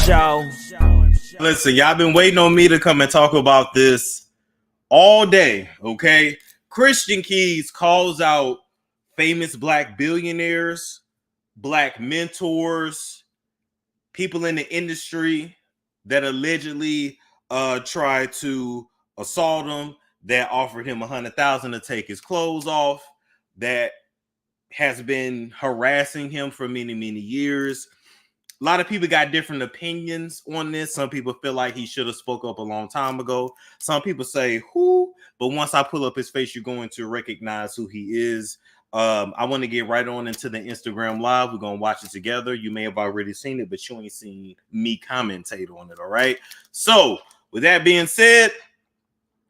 show. Listen, y'all been waiting on me to come and talk about this all day, okay? Christian Keys calls out famous black billionaires, black mentors, people in the industry that allegedly tried to assault him, that offered him $100,000 to take his clothes off, that has been harassing him for many, many years. A lot of people got different opinions on this. Some people feel like he should have spoke up a long time ago. Some people say, who? But once I pull up his face, you're going to recognize who he is. I want to get right on into the Instagram live. We're going to watch it together. You may have already seen it, but you ain't seen me commentate on it, all right? So with that being said,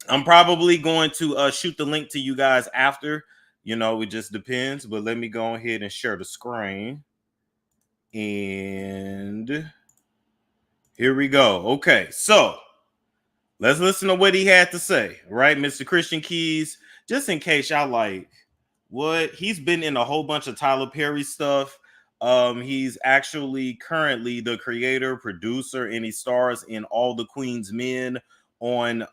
I'm probably going to shoot the link to you guys after. You know, it just depends. But let me go ahead and share the screen. And here we go. Okay, so let's listen to what he had to say, right? Mr. Christian Keys, just in case y'all like, what? He's been in a whole bunch of Tyler Perry stuff. He's actually currently the creator, producer, and he stars in All the Queen's Men on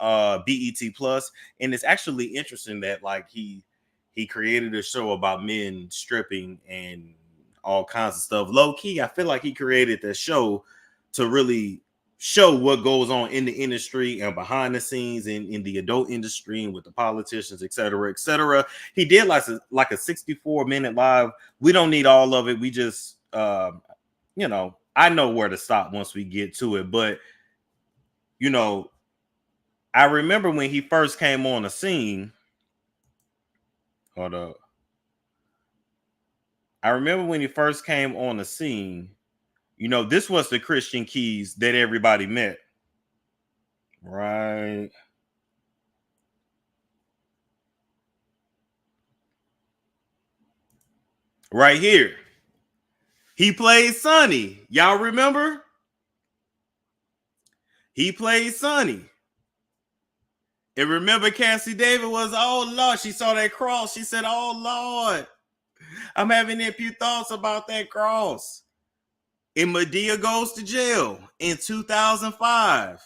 BET Plus. And it's actually interesting that like he created a show about men stripping and all kinds of stuff. Low key, I feel like he created that show to really show what goes on in the industry and behind the scenes in the adult industry and with the politicians, et cetera, et cetera. He did like a 64-minute live. We don't need all of it. We just, you know, I know where to stop once we get to it. But, you know, I remember when he first came on the scene. Hold up. I remember when he first came on the scene, you know, this was the Christian Keys that everybody met. Right. Right here. He played Sonny. Y'all remember? He played Sonny. And remember Cassie David was, oh Lord, she saw that cross. She said, oh Lord, I'm having a few thoughts about that cross. And Medea goes to jail in 2005.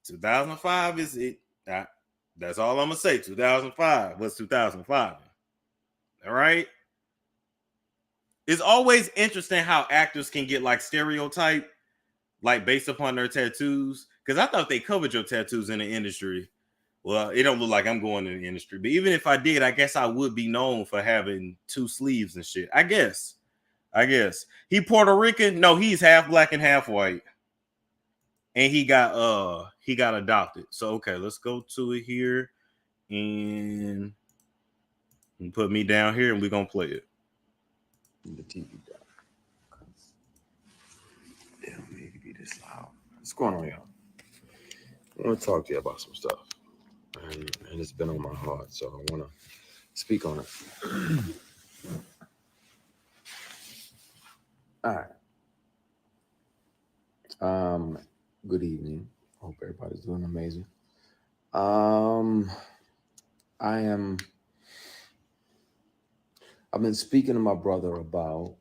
2005 is it. That's all I'm going to say. 2005 was 2005. All right. It's always interesting how actors can get like stereotyped, like based upon their tattoos. Because I thought they covered your tattoos in the industry. Well, it don't look like I'm going in the industry. But even if I did, I guess I would be known for having 2 sleeves and shit. I guess. He Puerto Rican? No, he's half black and half white. And he got adopted. So okay, let's go to it here. And put me down here and we're gonna play it. The TV down. Damn, maybe be this loud. What's going on, y'all? I want to talk to you about some stuff. And it's been on my heart, so I want to speak on it. All right. Good evening. Hope everybody's doing amazing. I've been speaking to my brother about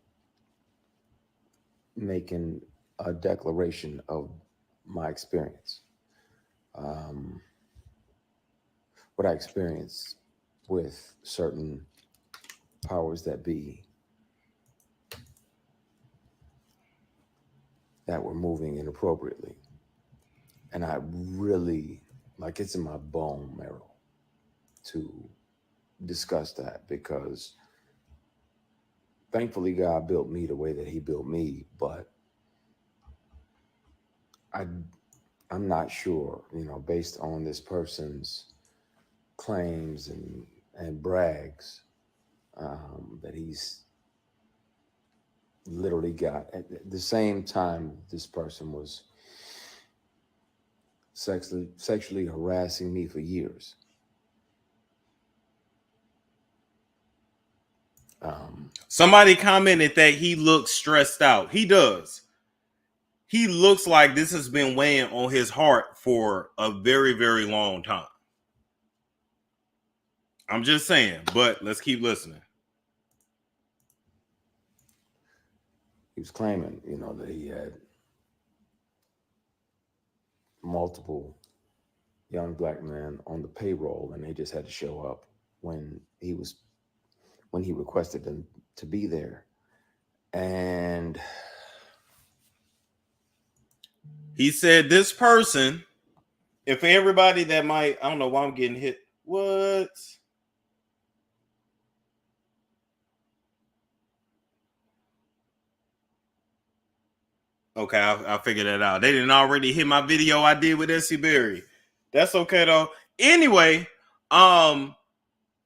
making a declaration of my experience. What I experienced with certain powers that be that were moving inappropriately. And I really, like, it's in my bone marrow to discuss that, because thankfully God built me the way that he built me, but I'm not sure, you know, based on this person's claims and brags, that he's literally got, at the same time this person was sexually harassing me for years. Somebody commented that he looks stressed out. He does. He looks like this has been weighing on his heart for a very, very long time. I'm just saying, but let's keep listening. he was claiming, you know, that he had multiple young black men on the payroll, and they just had to show up when he requested them to be there. And he said this person, if everybody that might, I don't know why I'm getting hit. What? Okay, I figured that out. They didn't already hit my video I did with S.C. Berry. That's okay though. Anyway,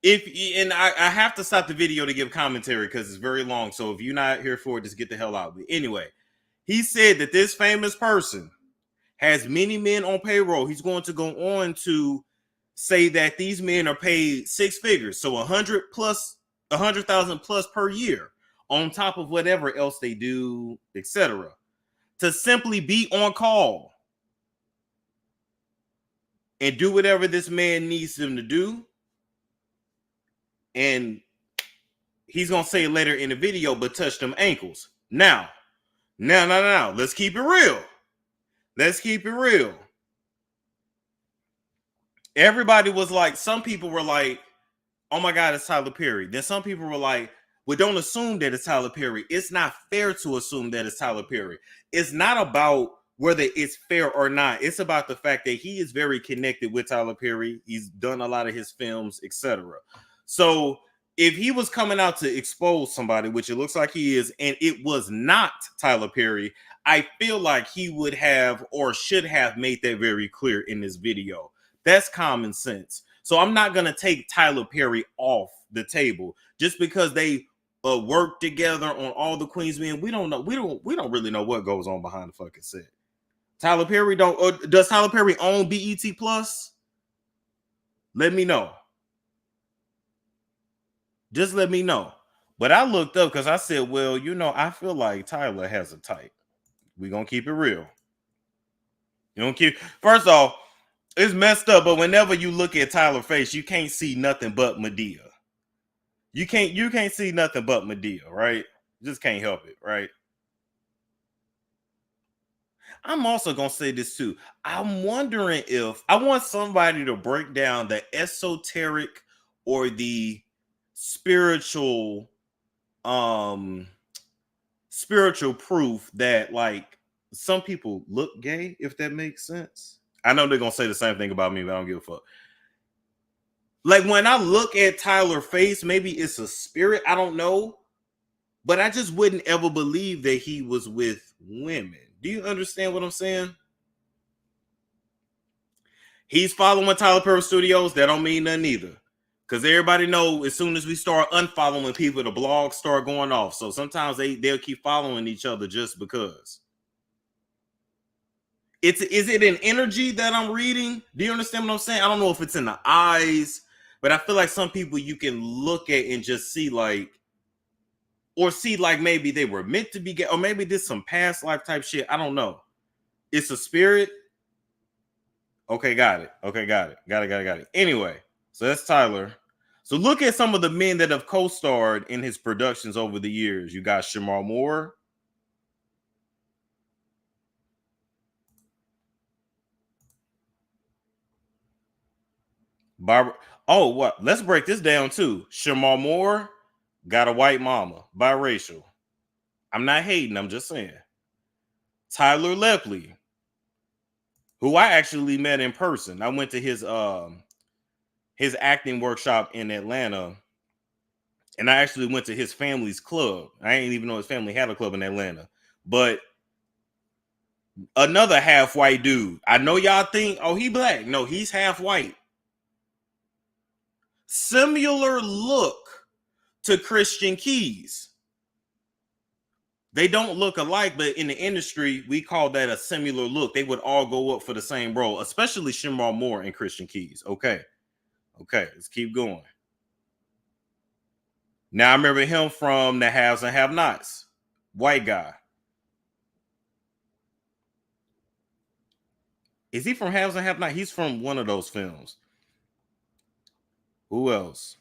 if and I have to stop the video to give commentary because it's very long. So if you're not here for it, just get the hell out. But anyway, he said that this famous person has many men on payroll. He's going to go on to say that these men are paid six figures, so 100,000 plus per year, on top of whatever else they do, etc., to simply be on call and do whatever this man needs them to do. And he's gonna say it later in the video, but touch them ankles. Now, let's keep it real. Let's keep it real. Everybody was like, some people were like, oh my God, it's Tyler Perry. Then some people were like, well, don't assume that it's Tyler Perry. It's not fair to assume that it's Tyler Perry. It's not about whether it's fair or not. It's about the fact that he is very connected with Tyler Perry. He's done a lot of his films, etc. So if he was coming out to expose somebody, which it looks like he is, and it was not Tyler Perry, I feel like he would have or should have made that very clear in this video. That's common sense. So I'm not going to take Tyler Perry off the table just because they work together on All the Queen's Men. We don't know. We don't really know what goes on behind the fucking set. Tyler Perry does Tyler Perry own BET Plus? Let me know. Just let me know. But I looked up because I said, well, you know, I feel like Tyler has a type. We're going to keep it real. First off, it's messed up, but whenever you look at Tyler's face, you can't see nothing but Medea. You can't see nothing but Medea, right? Just can't help it, right? I'm also gonna say this too. I'm wondering if I want somebody to break down the esoteric or the spiritual proof that like some people look gay, if that makes sense. I know they're gonna say the same thing about me, but I don't give a fuck. Like when I look at Tyler's face, maybe it's a spirit, I don't know, but I just wouldn't ever believe that he was with women. Do you understand what I'm saying? He's following Tyler Perry Studios. That don't mean nothing either. Because everybody know as soon as we start unfollowing people, the blogs start going off. So sometimes they'll keep following each other just because. Is it an energy that I'm reading? Do you understand what I'm saying? I don't know if it's in the eyes, but I feel like some people you can look at and just see like, or see like maybe they were meant to be gay, or maybe this some past life type shit. I don't know. It's a spirit. Okay, got it. Okay, got it. Anyway, so that's Tyler. So look at some of the men that have co-starred in his productions over the years. You got Shamar Moore. Barbara. Oh, what? Let's break this down too. Shamar Moore got a white mama, biracial. I'm not hating. I'm just saying. Tyler Lepley, who I actually met in person. I went to his acting workshop in Atlanta, and I actually went to his family's club. I didn't even know his family had a club in Atlanta. But another half white dude. I know y'all think, oh, he black. No, he's half white. Similar look to Christian Keys. They don't look alike, but in the industry, we call that a similar look. They would all go up for the same role, especially Shamar Moore and Christian Keys. Okay, let's keep going. Now, I remember him from The Haves and Have-Nots. White guy. Is he from Haves and Have-Nots? He's from one of those films. Who else?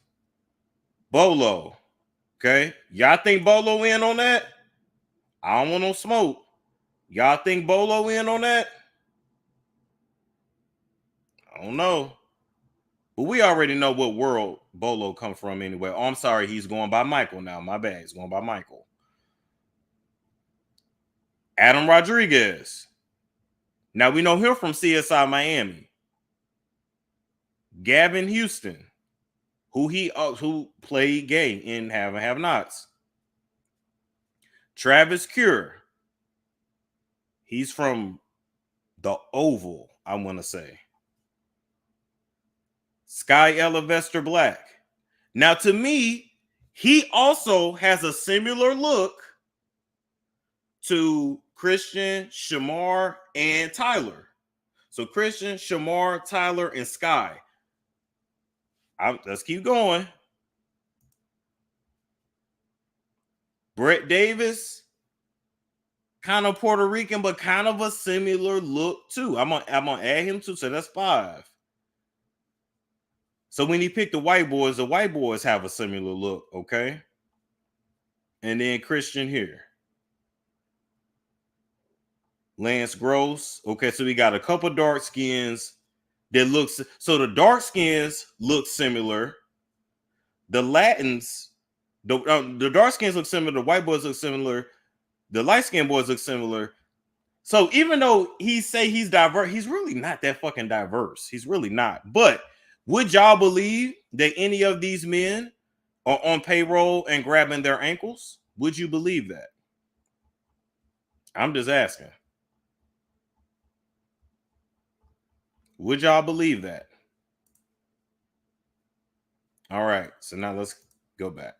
Bolo. Okay. Y'all think Bolo in on that? I don't want no smoke. Y'all think Bolo in on that? I don't know. But we already know what world Bolo come from anyway. Oh, I'm sorry, he's going by Michael now. My bad. He's going by Michael. Adam Rodriguez. Now we know him from CSI Miami. Gavin Houston, who played gay in Have and Have Nots. Travis Cure. He's from the Oval, I want to say. Sky Elevester Black. Now, to me, he also has a similar look to Christian, Shamar, and Tyler. So Christian, Shamar, Tyler, and Sky. Let's keep going. Brett Davis, kind of Puerto Rican, but kind of a similar look too. I'm gonna add him too, so that's 5. So when he picked the white boys have a similar look, okay? And then Christian here. Lance Gross. Okay, so we got a couple dark skins that looks, so the dark skins look similar. The Latins, the dark skins look similar, the white boys look similar, the light skinned boys look similar. So even though he say he's diverse, he's really not that fucking diverse. He's really not. But would y'all believe that any of these men are on payroll and grabbing their ankles? Would you believe that? I'm just asking. Would y'all believe that? All right. So now let's go back.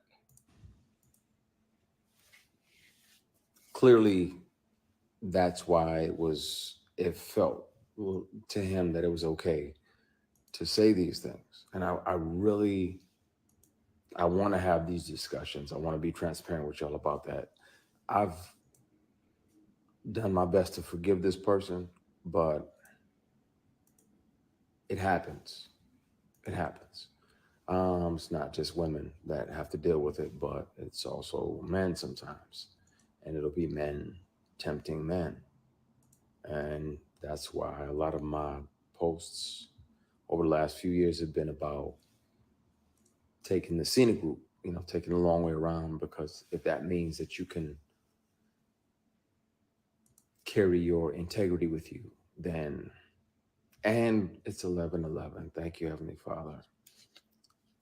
Clearly, that's why it felt to him that it was okay to say these things. And I want to have these discussions. I want to be transparent with y'all about that. I've done my best to forgive this person, but it happens. It happens. It's not just women that have to deal with it, but it's also men sometimes. And it'll be men tempting men. And that's why a lot of my posts over the last few years have been about taking the scenic route, taking the long way around, because if that means that you can carry your integrity with you, then, and it's 11:11. Thank you, Heavenly Father,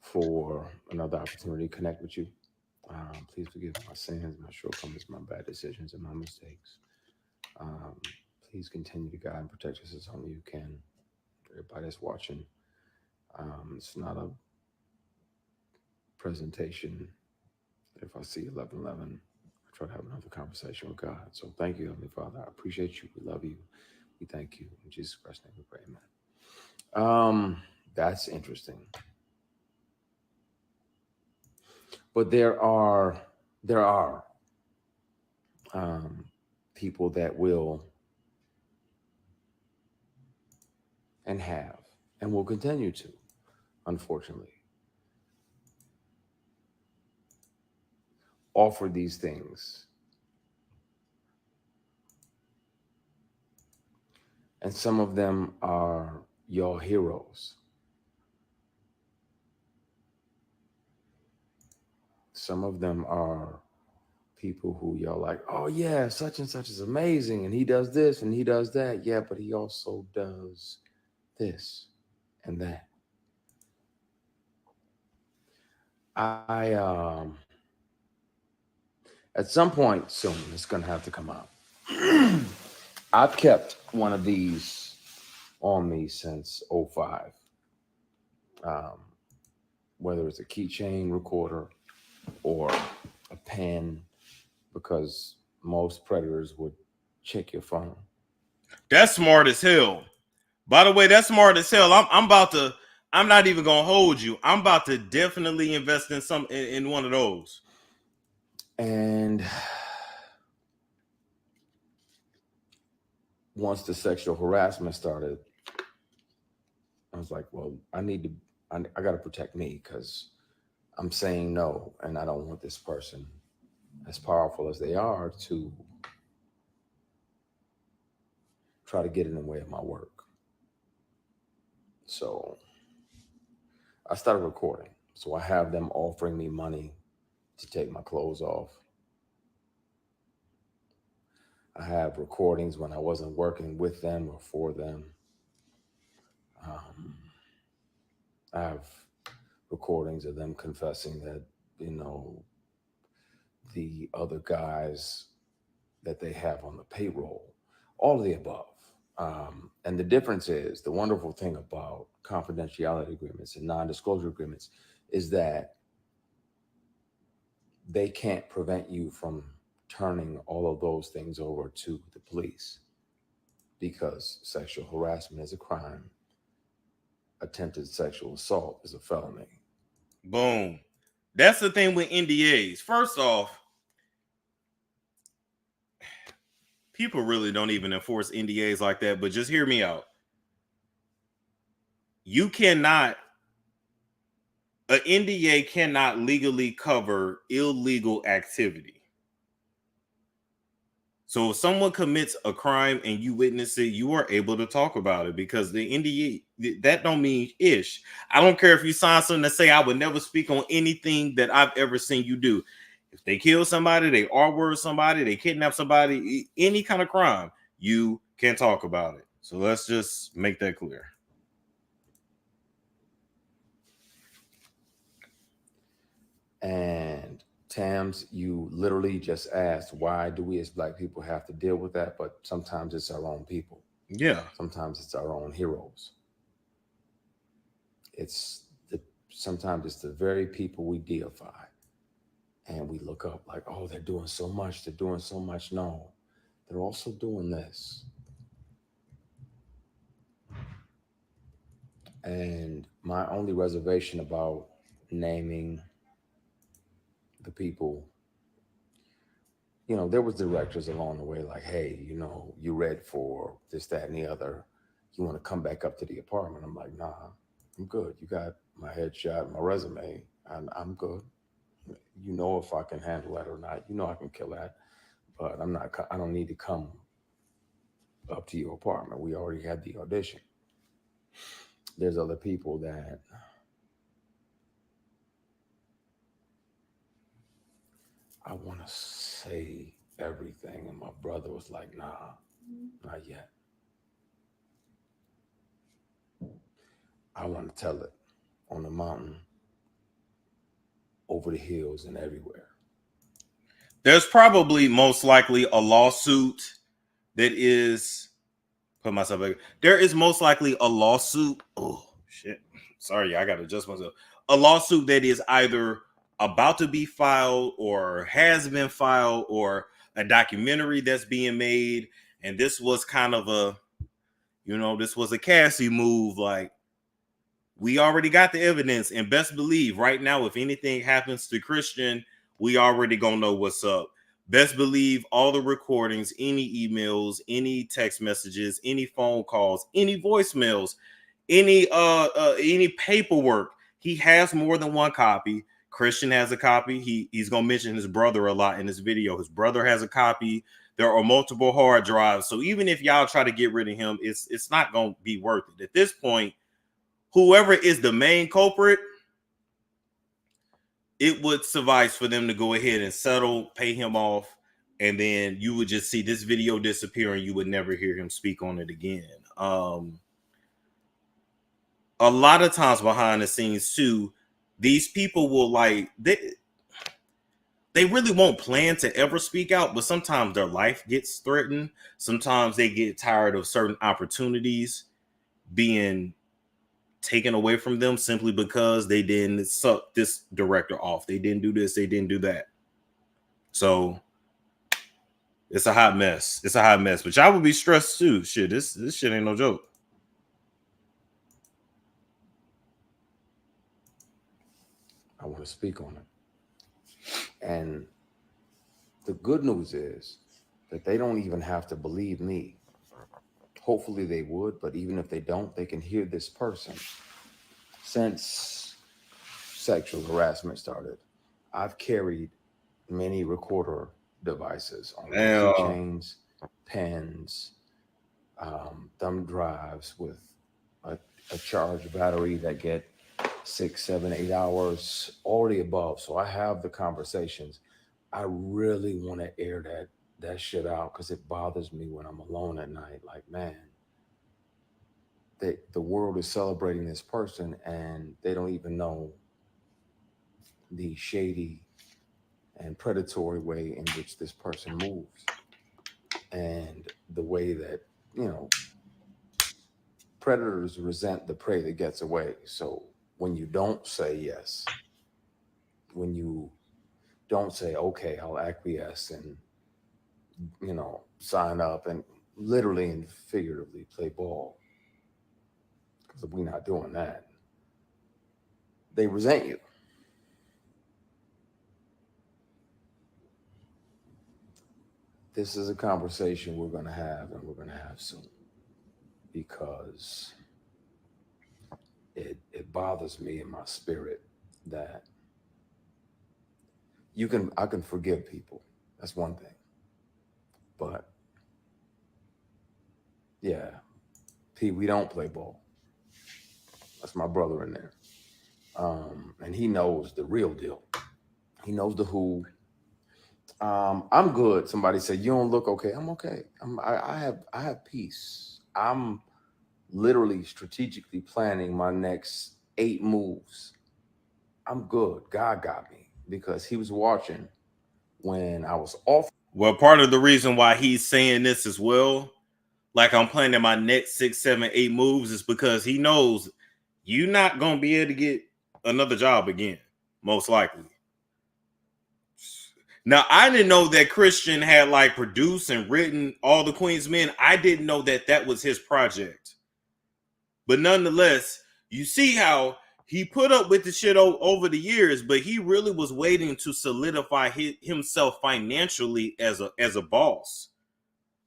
for another opportunity to connect with you. Please forgive my sins, my shortcomings, my bad decisions, and my mistakes. Please continue to guide and protect us as only you can. Everybody that's watching, it's not a presentation. If I see 11:11, I try to have another conversation with God. So thank you, Heavenly Father. I appreciate you. We love you. We thank you. In Jesus Christ's name we pray, amen. That's interesting. But there are people that will and have and will continue to, unfortunately, offer these things. And some of them are your heroes. Some of them are people who y'all like, oh yeah, such and such is amazing, and he does this and he does that. Yeah, but he also does this and that. I at some point soon it's gonna have to come out. I've kept one of these on me since 05. Whether it's a keychain recorder or a pen, because most predators would check your phone. That's smart as hell. By the way, that's smart as hell. I'm not even gonna hold you. I'm about to definitely invest in one of those. And once the sexual harassment started, I was like, well, I got to protect me, because I'm saying no, and I don't want this person, as powerful as they are, to try to get in the way of my work. So I started recording. So I have them offering me money to take my clothes off. I have recordings when I wasn't working with them or for them. I have recordings of them confessing that, the other guys that they have on the payroll, all of the above. And the difference is, the wonderful thing about confidentiality agreements and non-disclosure agreements is that they can't prevent you from turning all of those things over to the police, because sexual harassment is a crime. Attempted sexual assault is a felony. Boom. That's the thing with NDAs. First off, people really don't even enforce NDAs like that, but just hear me out. You cannot, an NDA cannot legally cover illegal activity. So if someone commits a crime and you witness it, you are able to talk about it, because the NDA, that don't mean ish. I don't care if you sign something that say I would never speak on anything that I've ever seen you do. If they kill somebody, they R-word somebody, they kidnap somebody, any kind of crime, you can talk about it. So let's just make that clear. And Tams, you literally just asked, why do we as Black people have to deal with that? But sometimes it's our own people. Yeah. Sometimes it's our own heroes. Sometimes it's the very people we deify. And we look up like, oh, they're doing so much. They're doing so much. No, they're also doing this. And my only reservation about naming the people, there was directors along the way like, hey, you read for this, that, and the other. You want to come back up to the apartment? I'm like, nah, I'm good. You got my headshot, my resume, and I'm good. If I can handle that or not. I can kill that, but I don't need to come up to your apartment. We already had the audition. There's other people that I want to say everything, and my brother was like, nah, not yet. I want to tell it on the mountain, over the hills, and everywhere. There's probably most likely a lawsuit that is, put myself back. There is most likely a lawsuit. Oh, shit. Sorry, I got to adjust myself. A lawsuit that is either about to be filed or has been filed, or a documentary that's being made. And this was kind of this was a Cassie move. Like, we already got the evidence, and best believe right now, if anything happens to Christian, we already gonna know what's up. Best believe all the recordings, any emails, any text messages, any phone calls, any voicemails, any paperwork. He has more than one copy. Christian has a copy. He's gonna mention his brother a lot in this video. His brother has a copy. There are multiple hard drives. So even if y'all try to get rid of him, it's not gonna be worth it. At this point, whoever is the main culprit, it would suffice for them to go ahead and settle, pay him off, and then you would just see this video disappear and you would never hear him speak on it again. A lot of times behind the scenes too, these people will they really won't plan to ever speak out, but sometimes their life gets threatened. Sometimes they get tired of certain opportunities being taken away from them simply because they didn't suck this director off. They didn't do this, they didn't do that. So it's a hot mess. It's a hot mess. But y'all would be stressed too. Shit, this shit ain't no joke. I want to speak on it. And the good news is that they don't even have to believe me. Hopefully they would, but even if they don't, they can hear this person. Since sexual harassment started, I've carried many recorder devices on keychains, pens, thumb drives with a charged battery that get 6, 7, 8 hours, all the above. So I have the conversations. I really want to air that shit out because it bothers me when I'm alone at night. Like, man, the world is celebrating this person and they don't even know the shady and predatory way in which this person moves and the way that, you know, predators resent the prey that gets away. So when you don't say yes, when you don't say, okay, I'll acquiesce and, you know, sign up and literally and figuratively play ball, because we're not doing that, they resent you. This is a conversation we're going to have and we're going to have soon because it bothers me in my spirit that I can forgive people. That's one thing. But yeah, P, we don't play ball. That's my brother in there. And he knows the real deal. He knows the who. I'm good. Somebody said, you don't look okay. I'm okay. I have peace. I'm literally strategically planning my next 8 moves. I'm good. God got me because he was watching when I was off. Well, part of the reason why he's saying this as well, like I'm planning my next 6, 7, 8 moves, is because he knows you're not gonna be able to get another job again, most likely. Now, I didn't know that Christian had like produced and written all the Queen's Men. I didn't know that that was his project. But nonetheless, you see how he put up with the shit over the years, but he really was waiting to solidify himself financially as a boss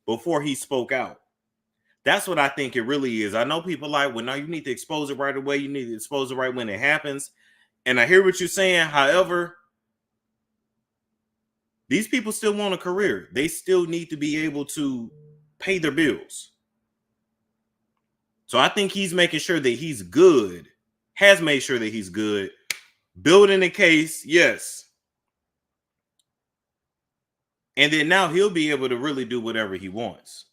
before he spoke out. That's what I think it really is. I know people like, well, no, you need to expose it right away. You need to expose it right when it happens. And I hear what you're saying. However, these people still want a career. They still need to be able to pay their bills. So I think he's making sure that he's good, has made sure that he's good. Building a case, yes. And then now he'll be able to really do whatever he wants.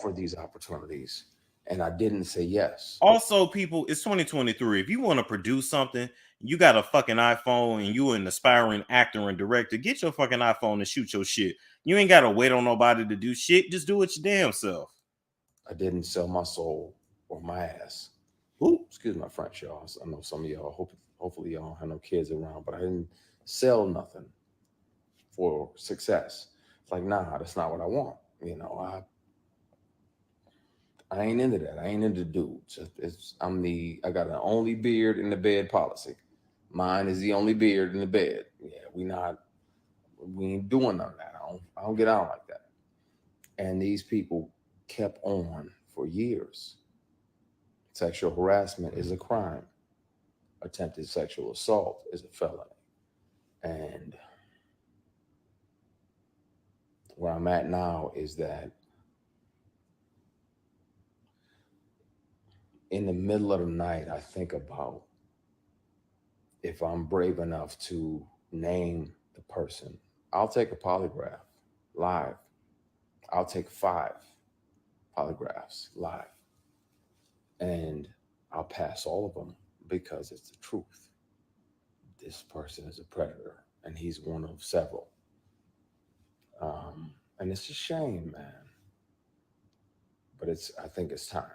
For these opportunities. And I didn't say yes. Also, people, it's 2023. If you want to produce something, you got a fucking iPhone and you an aspiring actor and director, get your fucking iPhone and shoot your shit. You ain't got to wait on nobody to do shit. Just do it your damn self. I didn't sell my soul or my ass. Ooh, excuse my French, y'all. I know some of y'all, hopefully y'all have no kids around, but I didn't sell nothing for success. It's like, nah, that's not what I want. You know, I ain't into that. I ain't into dudes. I got an only beard in the bed policy. Mine is the only beard in the bed. Yeah, we ain't doing none of that. I don't get out like that. And these people kept on for years. Sexual harassment is a crime. Attempted sexual assault is a felony. And where I'm at now is that in the middle of the night, I think about if I'm brave enough to name the person. I'll take a polygraph live. I'll take 5 polygraphs live. And I'll pass all of them because it's the truth. This person is a predator and he's one of several. And it's a shame, man. But I think it's time.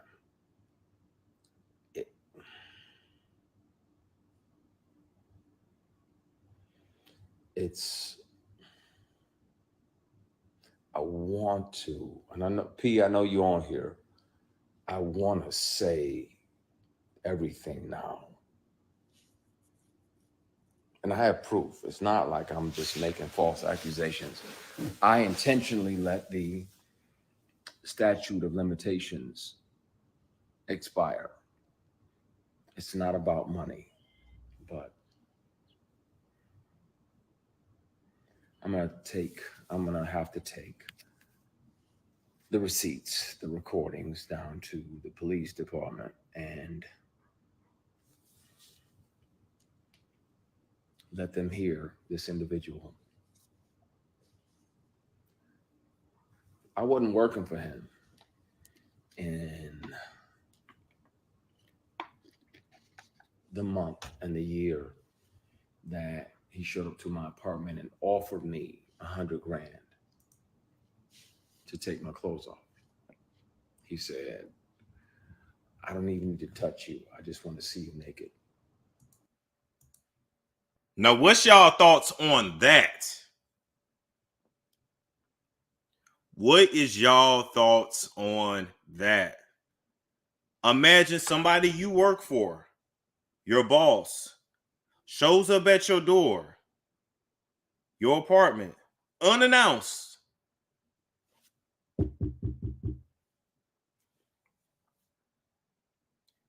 I want to, and I know, P, I know you're on here. I want to say everything now. And I have proof. It's not like I'm just making false accusations. I intentionally let the statute of limitations expire. It's not about money, but I'm going to have to take the receipts, the recordings down to the police department, and let them hear this individual. I wasn't working for him in the month and the year that he showed up to my apartment and offered me $100 grand to take my clothes off. He said, I don't even need to touch you. I just want to see you naked. Now, what's y'all thoughts on that? What is y'all thoughts on that? Imagine somebody you work for, your boss, shows up at your door, your apartment, unannounced.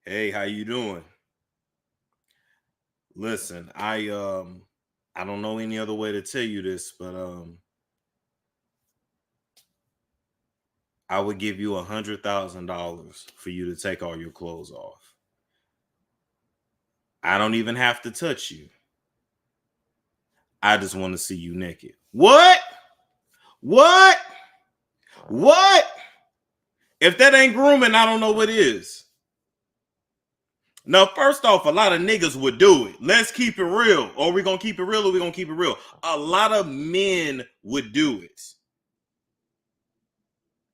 Hey, how you doing? Listen, I don't know any other way to tell you this, but I would give you $100,000 for you to take all your clothes off. I don't even have to touch you. I just want to see you naked. What? What? What? If that ain't grooming, I don't know what is. Now, first off, a lot of niggas would do it. Let's keep it real. Or we gonna keep it real, or we gonna keep it real. A lot of men would do it.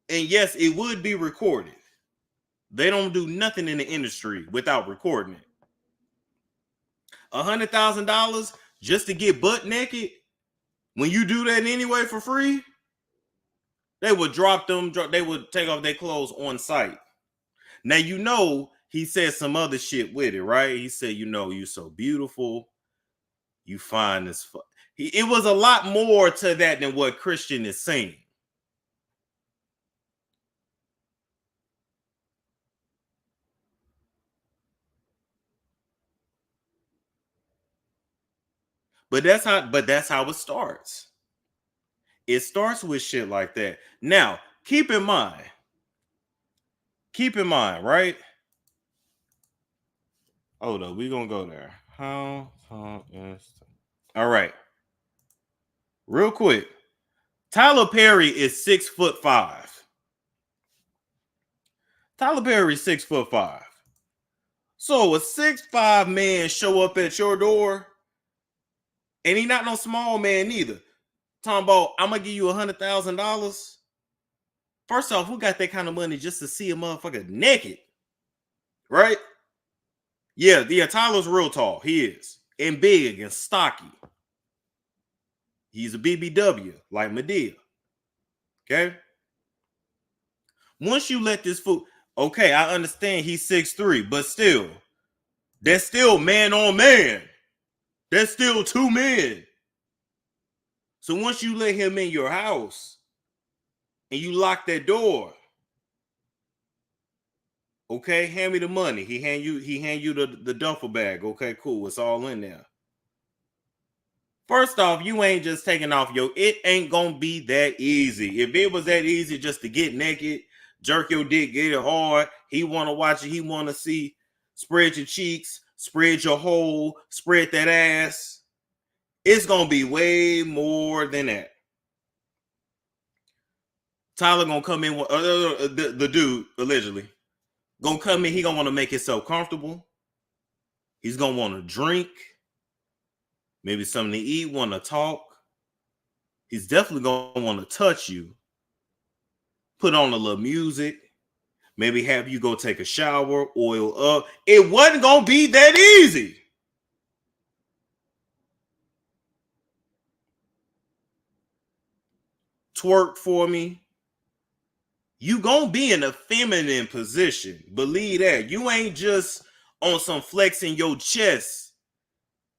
And yes, it would be recorded. They don't do nothing in the industry without recording it. $100,000 just to get butt naked. When you do that anyway for free, they would they would take off their clothes on site. Now, you know, he said some other shit with it, right? He said, you know, you so beautiful. You fine as fuck. It was a lot more to that than what Christian is saying. But that's how it starts. It starts with shit like that. Now, keep in mind, right? Hold up, we're gonna go there. How is all right. Real quick. Tyler Perry is 6'5". Tyler Perry is 6'5". So a 6'5" man show up at your door, and he not no small man neither. Talking about, I'm gonna give you $100,000. First off, who got that kind of money just to see a motherfucker naked? Right? Yeah, Tyler's real tall. He is. And big and stocky. He's a BBW, like Medea. Okay? Once you let this fool, okay, I understand he's 6'3", but still, that's still man on man. That's still two men. So once you let him in your house and you lock that door, okay, hand me the money. He hand you the duffel bag. Okay, cool. It's all in there. First off, you ain't just taking off it ain't gonna be that easy. If it was that easy just to get naked, jerk your dick, get it hard, he wanna watch it, he wanna see, spread your cheeks, spread your hole, spread that ass. It's gonna be way more than that. Tyler gonna come in with the dude, allegedly, gonna come in, he gonna wanna make himself comfortable. He's gonna wanna drink. Maybe something to eat, want to talk. He's definitely going to want to touch you. Put on a little music. Maybe have you go take a shower, oil up. It wasn't going to be that easy. Twerk for me. You going to be in a feminine position. Believe that. You ain't just on some flexing your chest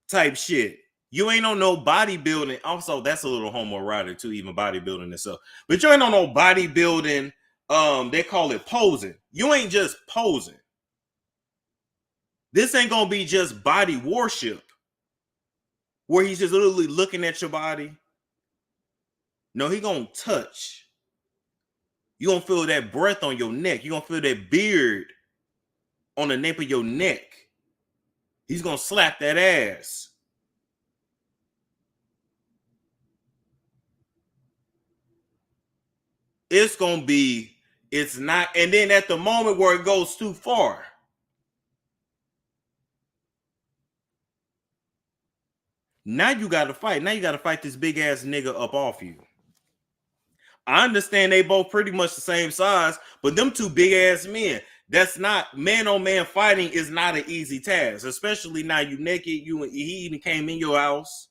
type shit. You ain't on no bodybuilding. Also, that's a little homoerotic too, even bodybuilding itself. But you ain't on no bodybuilding. They call it posing. You ain't just posing. This ain't gonna be just body worship, where he's just literally looking at your body. No, he gonna touch. You're going to feel that breath on your neck. You're going to feel that beard on the nape of your neck. He's going to slap that ass. It's going to be, it's not. And then at the moment where it goes too far, now you got to fight. Now you got to fight this big ass nigga up off you. I understand they both pretty much the same size, but them two big ass men, that's not, man on man fighting is not an easy task, especially now you naked, he even came in your house.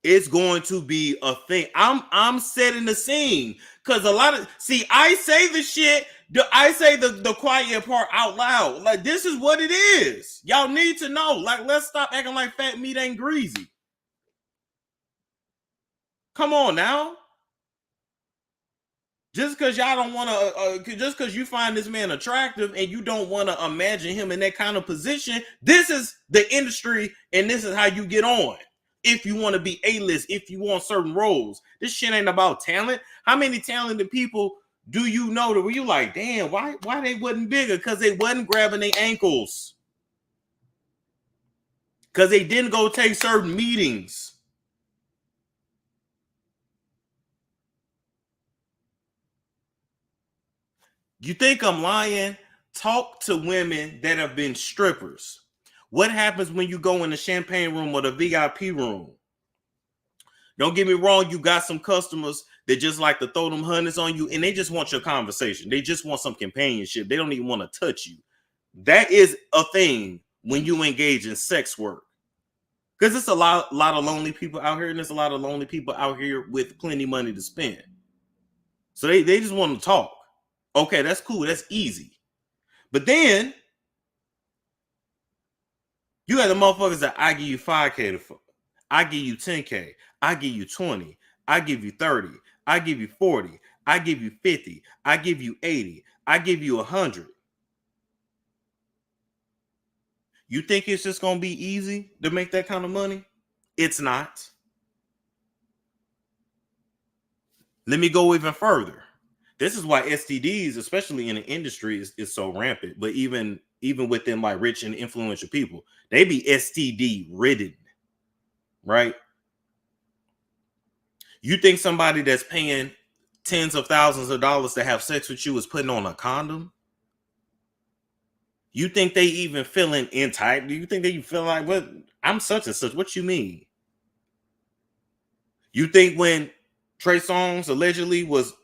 It's going to be a thing. I'm setting the scene because a lot of, see, I say the shit, I say the quiet part out loud. Like, this is what it is. Y'all need to know. Like, let's stop acting like fat meat ain't greasy. Come on now. Just because y'all don't want to, just because you find this man attractive and you don't want to imagine him in that kind of position, this is the industry and this is how you get on. If you want to be A-list, if you want certain roles, this shit ain't about talent. How many talented people do you know that were you like, damn, why they wasn't bigger? Because they wasn't grabbing their ankles. Because they didn't go take certain meetings. You think I'm lying? Talk to women that have been strippers. What happens when you go in the champagne room or the VIP room? Don't get me wrong, you got some customers that just like to throw them hundreds on you and they just want your conversation. They just want some companionship. They don't even want to touch you. That is a thing when you engage in sex work. Because it's a lot of lonely people out here, and there's a lot of lonely people out here with plenty of money to spend. So they just want to talk. Okay, that's cool. That's easy. But then you got the motherfuckers that I give you 5K to fuck. I give you 10K. I give you 20. I give you 30. I give you 40. I give you 50. I give you 80. I give you 100. You think it's just going to be easy to make that kind of money? It's not. Let me go even further. This is why STDs, especially in the industry, is so rampant. But even within like rich and influential people, they be STD ridden, right? You think somebody that's paying tens of thousands of dollars to have sex with you is putting on a condom? You think they even feeling entitled? Do you think they feel like, what? I'm such and such. What you mean? You think when Trey Songz allegedly was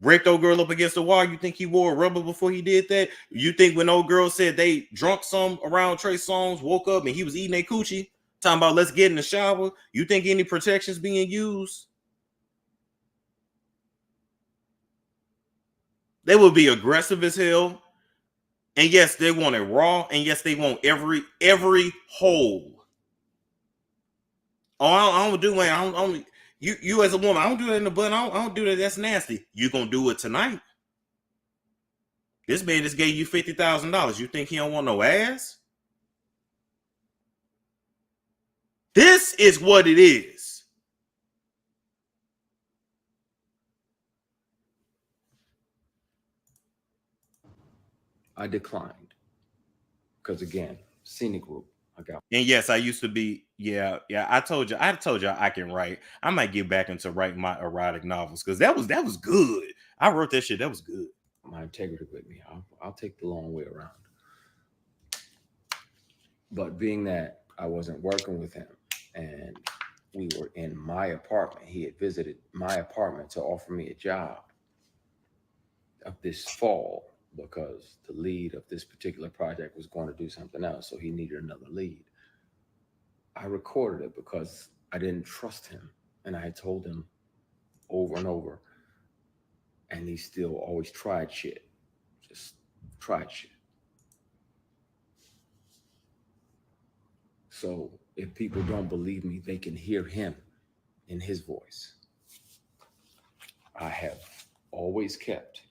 raped old girl up against the wall, you think he wore a rubber before he did that? You think when old girl said they drunk some around Trey Songz, woke up and he was eating a coochie, talking about let's get in the shower, you think any protection's being used? They will be aggressive as hell. And yes, they want it raw. And yes, they want every hole. Oh, I don't do it. I don't you as a woman, I don't do that in the butt. I don't do that. That's nasty. You gonna do it tonight? This man just gave you $50,000. You think he don't want no ass? This is what it is. I declined because again, scenic group. I got. And yes, I used to be. Yeah. I told you I can write. I might get back into writing my erotic novels because that was good. I wrote that shit. That was good. My integrity with me. I'll take the long way around. But being that I wasn't working with him and we were in my apartment, he had visited my apartment to offer me a job of this fall because the lead of this particular project was going to do something else. So he needed another lead. I recorded it because I didn't trust him. And I had told him over and over. And he still always tried shit. Just tried shit. So if people don't believe me, they can hear him in his voice. I have always kept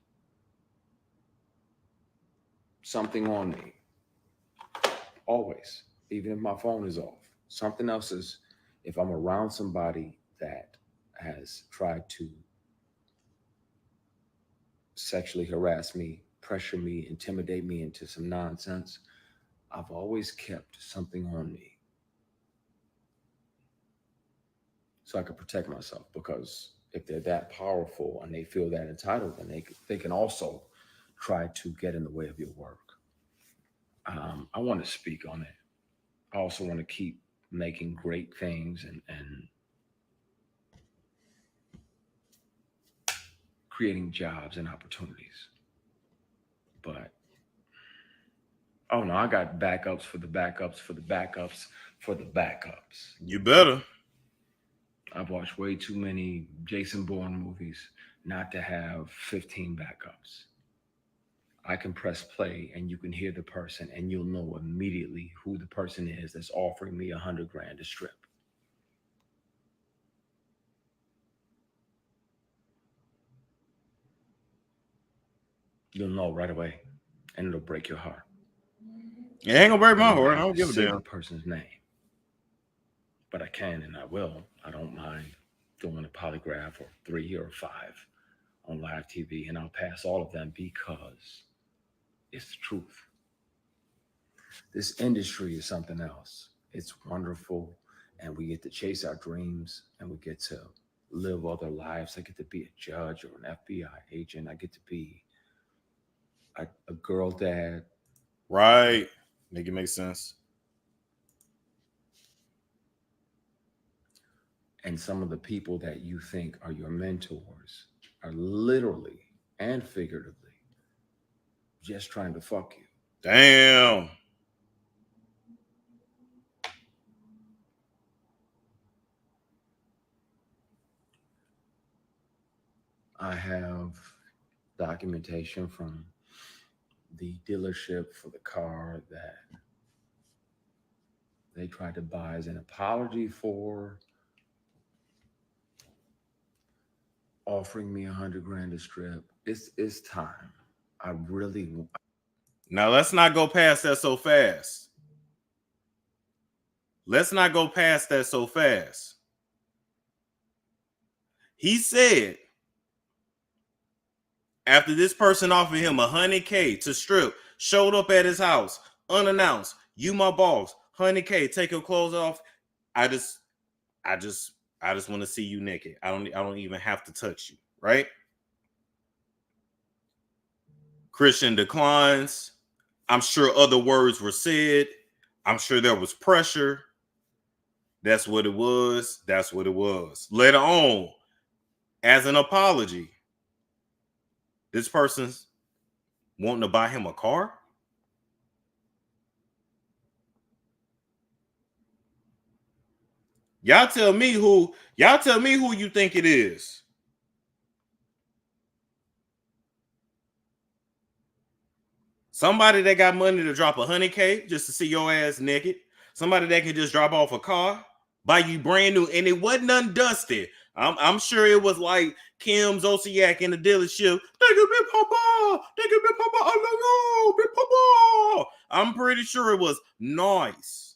something on me. Always. Even if my phone is off. Something else is, if I'm around somebody that has tried to sexually harass me, pressure me, intimidate me into some nonsense, I've always kept something on me so I could protect myself, because if they're that powerful and they feel that entitled, then they can also try to get in the way of your work. I want to speak on it. I also want to keep making great things and creating jobs and opportunities. But oh no, I got backups for the backups for the backups for the backups. You better. I've watched way too many Jason Bourne movies not to have 15 backups. I can press play and you can hear the person and you'll know immediately who the person is that's offering me $100,000 a strip. You'll know right away, and it'll break your heart. It ain't gonna break my I don't heart. I have don't to give a say damn. the person's name, but I can and I will. I don't mind doing a polygraph or 3 or 5 on live TV, and I'll pass all of them because it's the truth. This industry is something else. It's wonderful, and we get to chase our dreams, and we get to live other lives. I get to be a judge or an FBI agent. I get to be a girl dad. Right. Make it make sense. And some of the people that you think are your mentors are literally and figuratively just trying to fuck you. Damn. I have documentation from the dealership for the car that they tried to buy as an apology for offering me $100,000 a strip. It's time. I really. Now let's not go past that so fast. Let's not go past that so fast. He said after this person offered him $100K to strip, showed up at his house unannounced. You my boss, $100K. Take your clothes off. I just want to see you naked. I don't even have to touch you, right? Christian declines. I'm sure other words were said. I'm sure there was pressure. That's what it was. That's what it was. Later on, as an apology, this person's wanting to buy him a car. Y'all tell me who you think it is. Somebody that got money to drop $100K just to see your ass naked. Somebody that can just drop off a car, buy you brand new, and it wasn't none dusty. I'm sure it was like Kim Zolciak in the dealership. Thank you, Big Papa. Thank you, Big Papa. I love you, Big Papa. I'm pretty sure it was nice.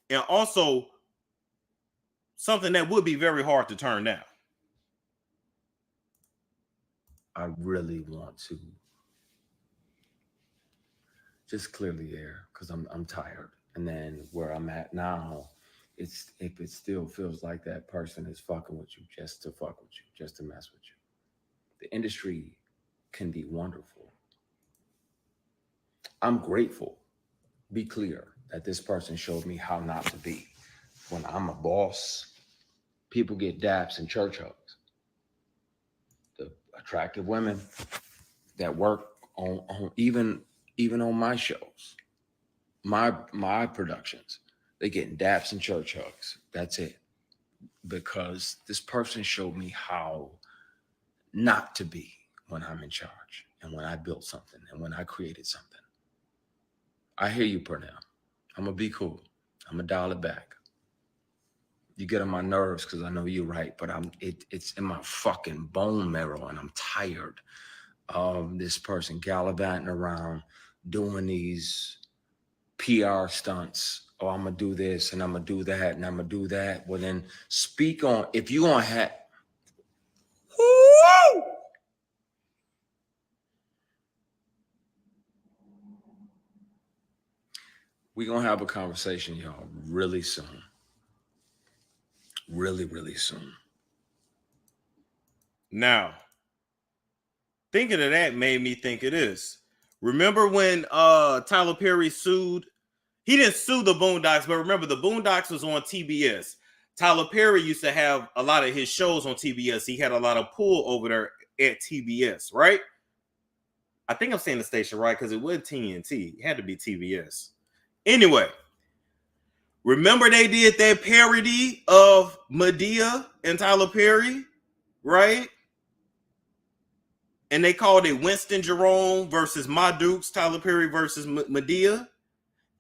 And also something that would be very hard to turn down. I really want to just clear the air because I'm tired. And then where I'm at now, it's if it still feels like that person is fucking with you just to fuck with you, just to mess with you. The industry can be wonderful. I'm grateful, be clear, that this person showed me how not to be. When I'm a boss, people get daps and church hugs. The attractive women that work on even on my shows, my productions, they getting daps and church hugs. That's it. Because this person showed me how not to be when I'm in charge and when I built something and when I created something. I hear you, Purnell. I'm gonna be cool. I'm gonna dial it back. You get on my nerves because I know you're right, but it's in my fucking bone marrow, and I'm tired of this person gallivanting around doing these PR stunts oh, I'm gonna do this and I'm gonna do that and I'm gonna do that. Well, then speak on if you gonna have. Woo! We're gonna have a conversation, y'all, really soon. Really, really soon. Now, thinking of that made me think of this. Remember when Tyler Perry sued? He didn't sue the Boondocks, but remember the Boondocks was on TBS. Tyler Perry used to have a lot of his shows on TBS. He had a lot of pull over there at TBS, right? I think I'm saying the station right because it was TNT. It had to be TBS. Anyway, remember they did that parody of Madea and Tyler Perry, right? And they called it Winston Jerome versus My Dukes, Tyler Perry versus Madea.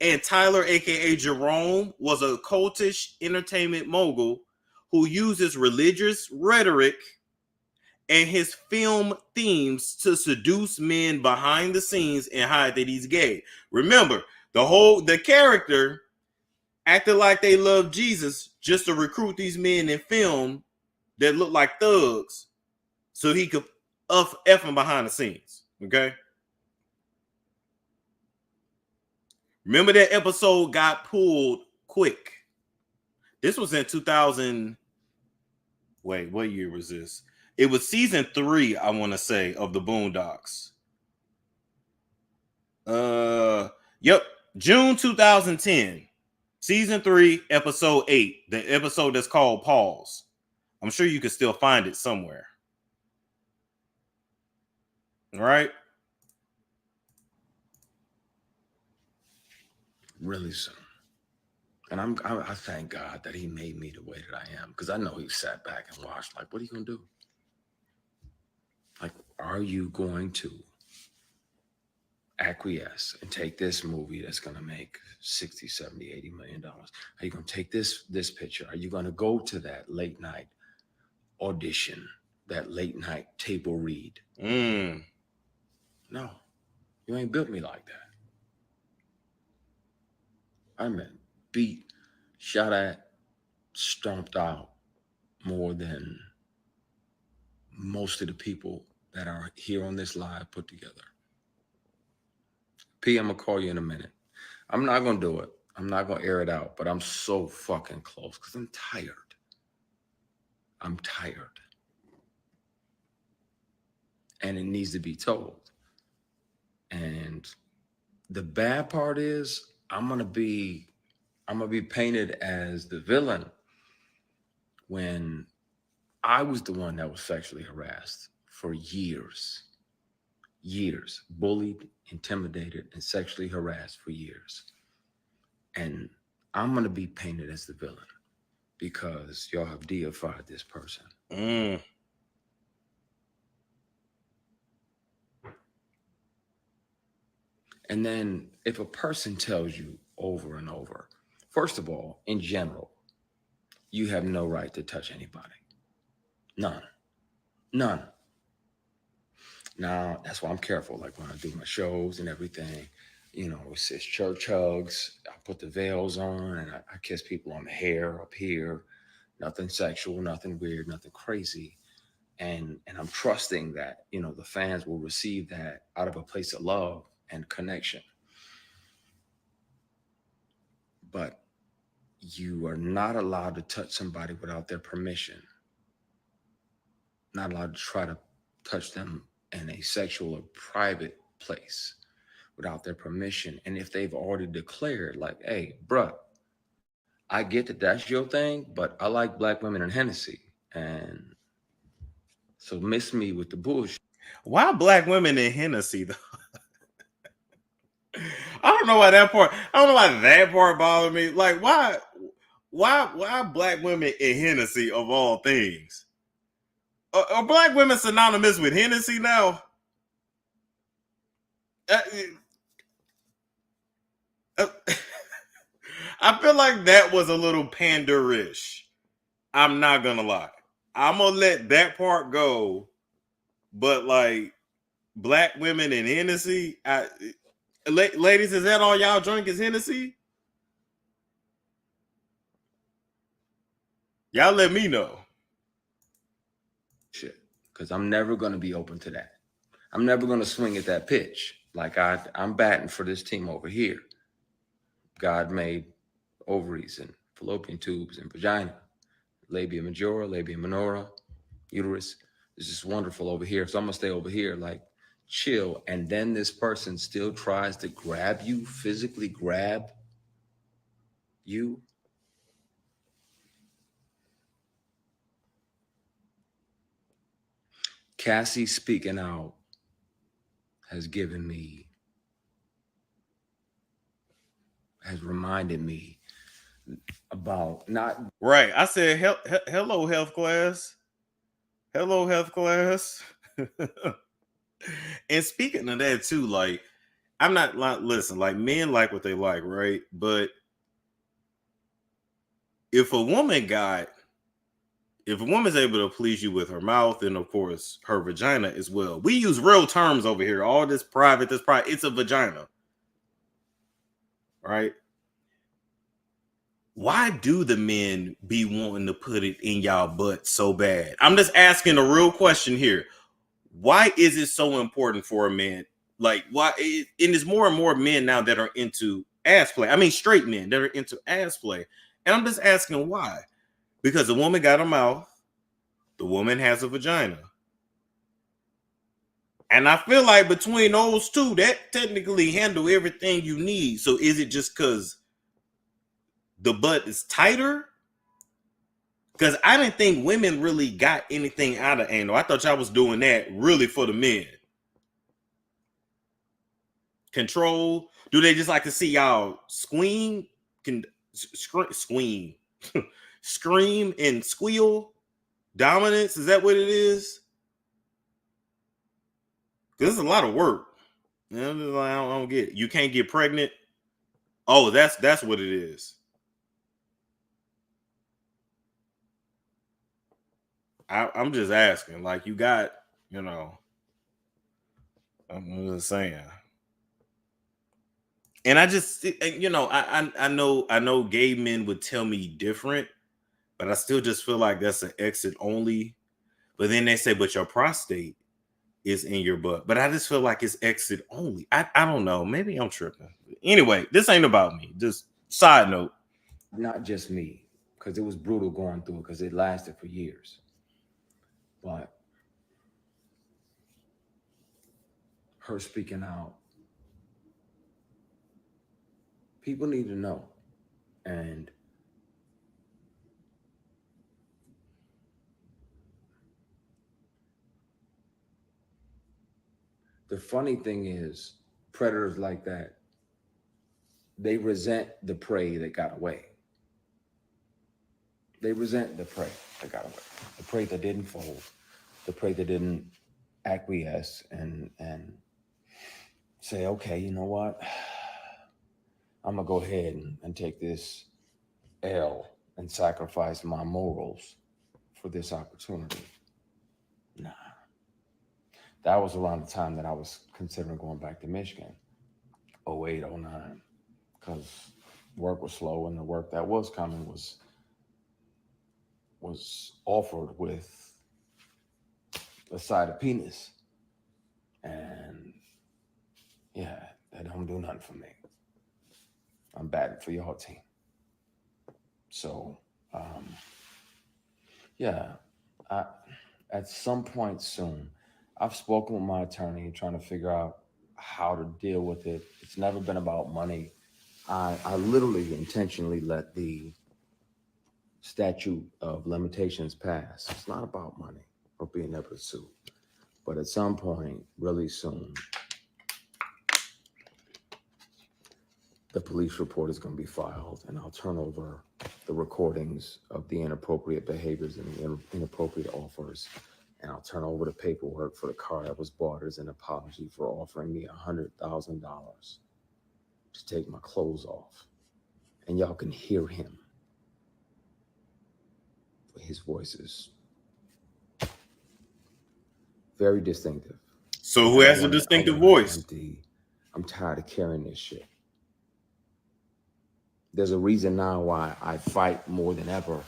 And Tyler, aka Jerome, was a cultish entertainment mogul who uses religious rhetoric and his film themes to seduce men behind the scenes and hide that he's gay. Remember, the character acted like they loved Jesus just to recruit these men in film that look like thugs so he could F them behind the scenes. Okay. Remember that episode got pulled quick. This was in 2000. Wait, what year was this? It was season 3, I want to say, of the Boondocks. Yep, June 2010. Season 3, episode 8. The episode that's called Pause. I'm sure you can still find it somewhere. All right. Really soon. And I thank God that he made me the way that I am, because I know he sat back and watched, like, what are you going to do? Like, are you going to acquiesce and take this movie that's going to make 60, 70, 80 million dollars? Are you going to take this picture? Are you going to go to that late night audition, that late night table read? No, you ain't built me like that. I'm been beat, shot at, stomped out more than most of the people that are here on this live put together. P, I'm gonna call you in a minute. I'm not gonna do it. I'm not gonna air it out, but I'm so fucking close because I'm tired. I'm tired. And it needs to be told. And the bad part is I'm gonna be painted as the villain when I was the one that was sexually harassed for years, bullied, intimidated, and sexually harassed for years. And I'm going to be painted as the villain because y'all have deified this person. And then if a person tells you over and over, first of all, in general, you have no right to touch anybody. None. Now, that's why I'm careful. Like when I do my shows and everything, you know, it's church hugs. I put the veils on and I kiss people on the hair up here. Nothing sexual, nothing weird, nothing crazy. And I'm trusting that, you know, the fans will receive that out of a place of love and connection. But you are not allowed to touch somebody without their permission. Not allowed to try to touch them in a sexual or private place without their permission. And if they've already declared, like, hey, bruh, I get that that's your thing, but I like black women and Hennessy. And so miss me with the bullshit. Why black women in Hennessy, though? I don't know why that part bothered me. Like, why black women in Hennessy of all things? Are black women synonymous with Hennessy now? I feel like that was a little panderish. I'm not gonna lie. I'm gonna let that part go. But like black women in Hennessy, ladies, is that all y'all drink is Hennessy? Y'all let me know. Shit, because I'm never going to be open to that. I'm never going to swing at that pitch. Like I'm batting for this team over here. God made ovaries and fallopian tubes and vagina, labia majora, labia minora, uterus. It's just wonderful over here. So I'm going to stay over here, like chill. And then this person still tries to grab you, physically grab you. Cassie speaking out has reminded me about not right. I said, hello, health class. Hello, health class. And speaking of that too, like, I'm not like, listen, like, men like what they like, right? But if a woman's able to please you with her mouth and of course her vagina as well. We use real terms over here. All this private, it's a vagina. Right? Why do the men be wanting to put it in y'all butt so bad? I'm just asking a real question here. Why is it so important for a man? Like, why? And there's more and more men now that are into ass play. I mean, straight men that are into ass play. And I'm just asking why. Because the woman got a mouth. The woman has a vagina. And I feel like between those two, that technically handle everything you need. So is it just because the butt is tighter? Because I didn't think women really got anything out of anal. I thought y'all was doing that really for the men. Control. Do they just like to see y'all scream and squeal? Dominance? Is that what it is? Because it's a lot of work. I don't get it. You can't get pregnant. Oh, that's what it is. I'm just asking. Like, you got, I'm just saying. And I just, I know gay men would tell me different, but I still just feel like that's an exit only. But then they say, but your prostate is in your butt. But I just feel like it's exit only. I don't know. Maybe I'm tripping. Anyway, this ain't about me. Just side note. Not just me, because it was brutal going through it, because it lasted for years. But her speaking out, people need to know. And the funny thing is, predators like that, they resent the prey that got away. They resent the prey that got away. The prey that didn't fold, the prey that didn't acquiesce and say, okay, you know what? I'm gonna go ahead and take this L and sacrifice my morals for this opportunity. Nah. That was around the time that I was considering going back to Michigan, 08, 09, because work was slow and the work that was coming was offered with a side of penis. And yeah, that don't do nothing for me. I'm batting for your team. So, at some point soon, I've spoken with my attorney trying to figure out how to deal with it. It's never been about money. I literally intentionally let the statute of limitations pass. It's not about money or being able to sue. But at some point, really soon, the police report is going to be filed, and I'll turn over the recordings of the inappropriate behaviors and the inappropriate offers, and I'll turn over the paperwork for the car that was bought as an apology for offering me $100,000 to take my clothes off. And y'all can hear him. His voice is very distinctive. So who has a distinctive voice? I'm tired of carrying this shit. There's a reason now why I fight more than ever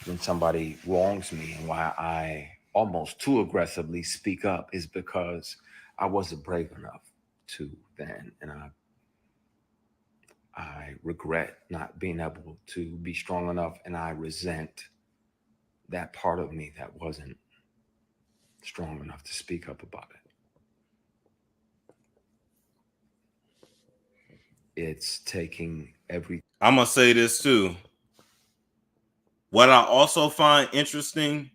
when somebody wrongs me, and why I almost too aggressively speak up is because I wasn't brave enough to then, and I regret not being able to be strong enough, and I resent that part of me that wasn't strong enough to speak up about it. It's taking every. I'm gonna say this too. What I also find interesting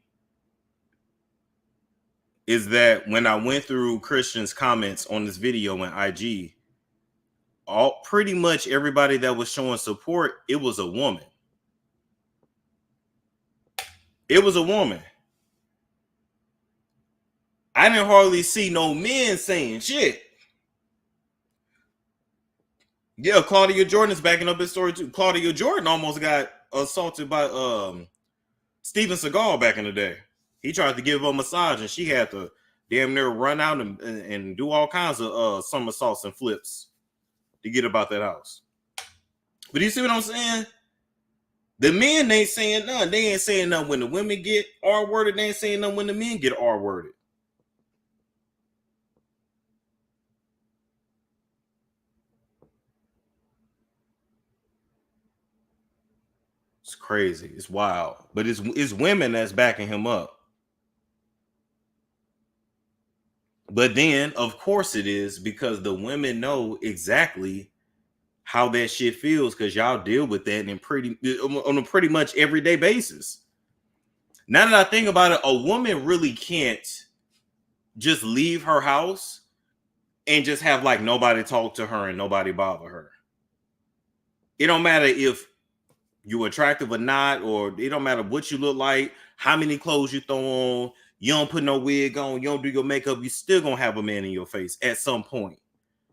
is that when I went through Christian's comments on this video in IG, pretty much everybody that was showing support, it was a woman. It was a woman. I didn't hardly see no men saying shit. Yeah, Claudia Jordan's backing up his story too. Claudia Jordan almost got assaulted by Steven Seagal back in the day. He tried to give her a massage, and she had to damn near run out and do all kinds of somersaults and flips to get about that house. But you see what I'm saying? The men ain't saying nothing. They ain't saying nothing when the women get R-worded. They ain't saying nothing when the men get R-worded. It's crazy. It's wild. But it's women that's backing him up. But then, of course it is, because the women know exactly how that shit feels, because y'all deal with that on a pretty much everyday basis. Now that I think about it, a woman really can't just leave her house and just have like nobody talk to her and nobody bother her. It don't matter if you're attractive or not, or it don't matter what you look like, how many clothes you throw on, you don't put no wig on, you don't do your makeup, you still gonna have a man in your face at some point.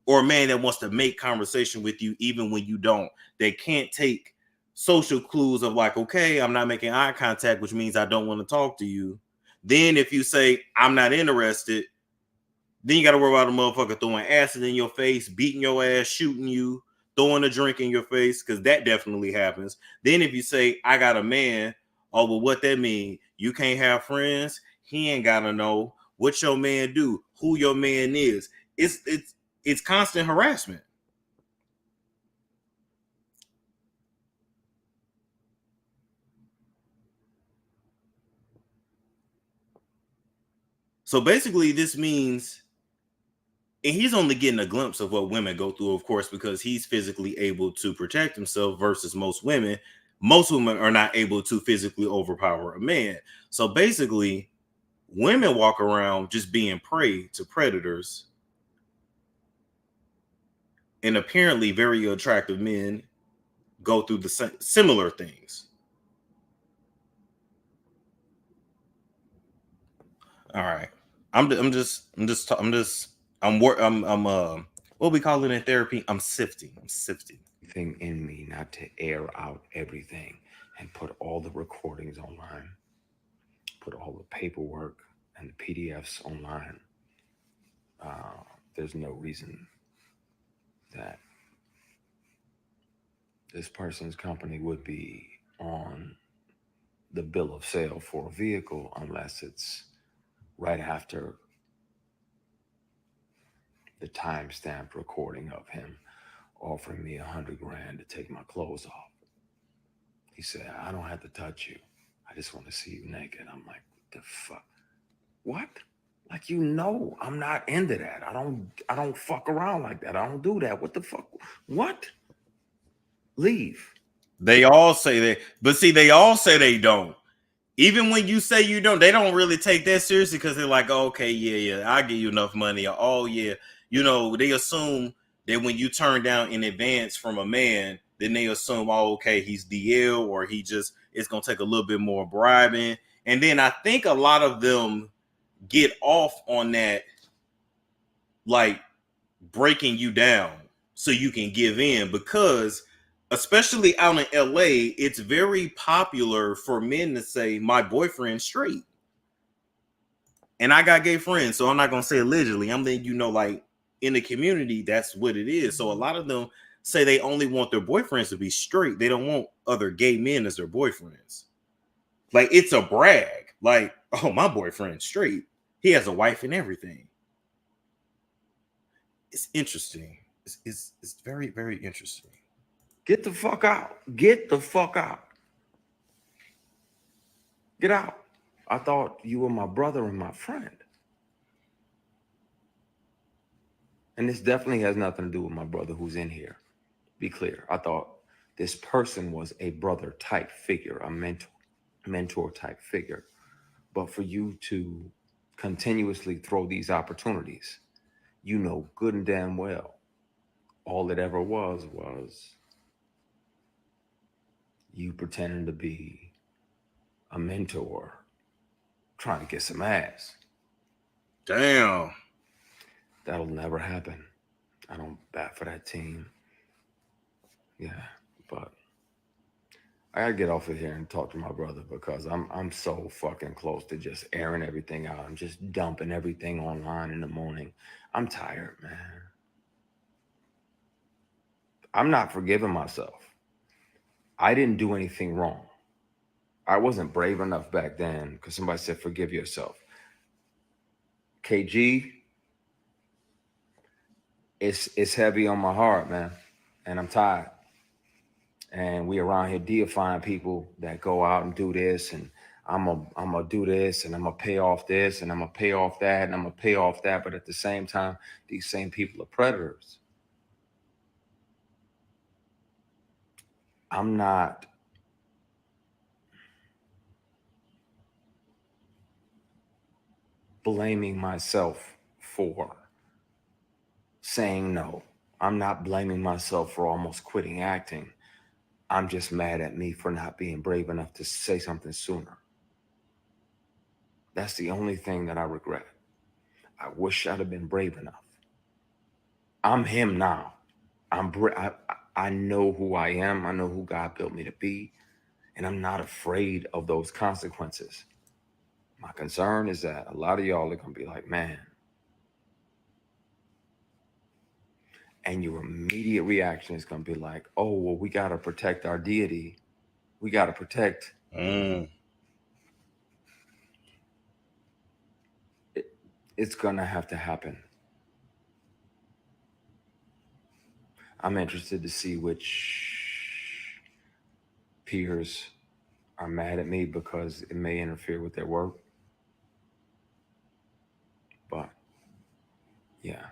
Or a man that wants to make conversation with you even when you don't. They can't take social clues of like, okay, I'm not making eye contact, which means I don't want to talk to you. Then if you say, I'm not interested, then you got to worry about a motherfucker throwing acid in your face, beating your ass, shooting you, throwing a drink in your face, because that definitely happens. Then if you say, I got a man, oh, well, what that mean? You can't have friends? He ain't got to know what your man do, who your man is. It's constant harassment. So basically, this means, and he's only getting a glimpse of what women go through, of course, because he's physically able to protect himself versus most women. Most women are not able to physically overpower a man. So basically, women walk around just being prey to predators. And apparently, very attractive men go through the similar things. All right. I'm what we call it in therapy? I'm sifting. Thing in me not to air out everything and put all the recordings online, put all the paperwork and the PDFs online. There's no reason that this person's company would be on the bill of sale for a vehicle unless it's right after the time-stamped recording of him offering me $100 grand to take my clothes off. He said, I don't have to touch you. I just want to see you naked. I'm like, what the fuck? What? Like, I'm not into that. I don't fuck around like that. I don't do that. What the fuck? What? Leave. They all say that, but see, they all say they don't. Even when you say you don't, they don't really take that seriously, because they're like, oh, okay, yeah, I give you enough money. Or, oh, yeah. They assume that when you turn down in advance from a man, then they assume, oh, okay, he's DL, or it's going to take a little bit more bribing. And then I think a lot of them get off on that, like breaking you down so you can give in, because especially out in LA, it's very popular for men to say, my boyfriend's straight. And I got gay friends, so I'm not going to say allegedly. I'm letting like in the community, that's what it is. So a lot of them say they only want their boyfriends to be straight. They don't want other gay men as their boyfriends. Like, it's a brag. Like, oh, my boyfriend's straight. He has a wife and everything. It's interesting. It's very, very interesting. Get the fuck out. Get the fuck out. Get out. I thought you were my brother and my friend. And this definitely has nothing to do with my brother who's in here. Be clear. I thought this person was a brother type figure, a mentor type figure. But for you to continuously throw these opportunities, you know good and damn well, all it ever was you pretending to be a mentor trying to get some ass. Damn. That'll never happen. I don't bat for that team. Yeah, but I gotta get off of here and talk to my brother because I'm so fucking close to just airing everything out. I'm just dumping everything online in the morning. I'm tired, man. I'm not forgiving myself. I didn't do anything wrong. I wasn't brave enough back then because somebody said, forgive yourself. KG, it's heavy on my heart, man. And I'm tired. And we around here deifying people that go out and do this, and I'm gonna do this, and I'm gonna pay off this, and I'm gonna pay off that, and I'm gonna pay off that. But at the same time, these same people are predators. I'm not blaming myself for saying no. I'm not blaming myself for almost quitting acting. I'm just mad at me for not being brave enough to say something sooner. That's the only thing that I regret. I wish I'd have been brave enough. I'm him now. I know who I am. I know who God built me to be. And I'm not afraid of those consequences. My concern is that a lot of y'all are going to be like, man. And your immediate reaction is going to be like, oh, well, we got to protect our deity. We got to protect. It's going to have to happen. I'm interested to see which peers are mad at me because it may interfere with their work. But yeah,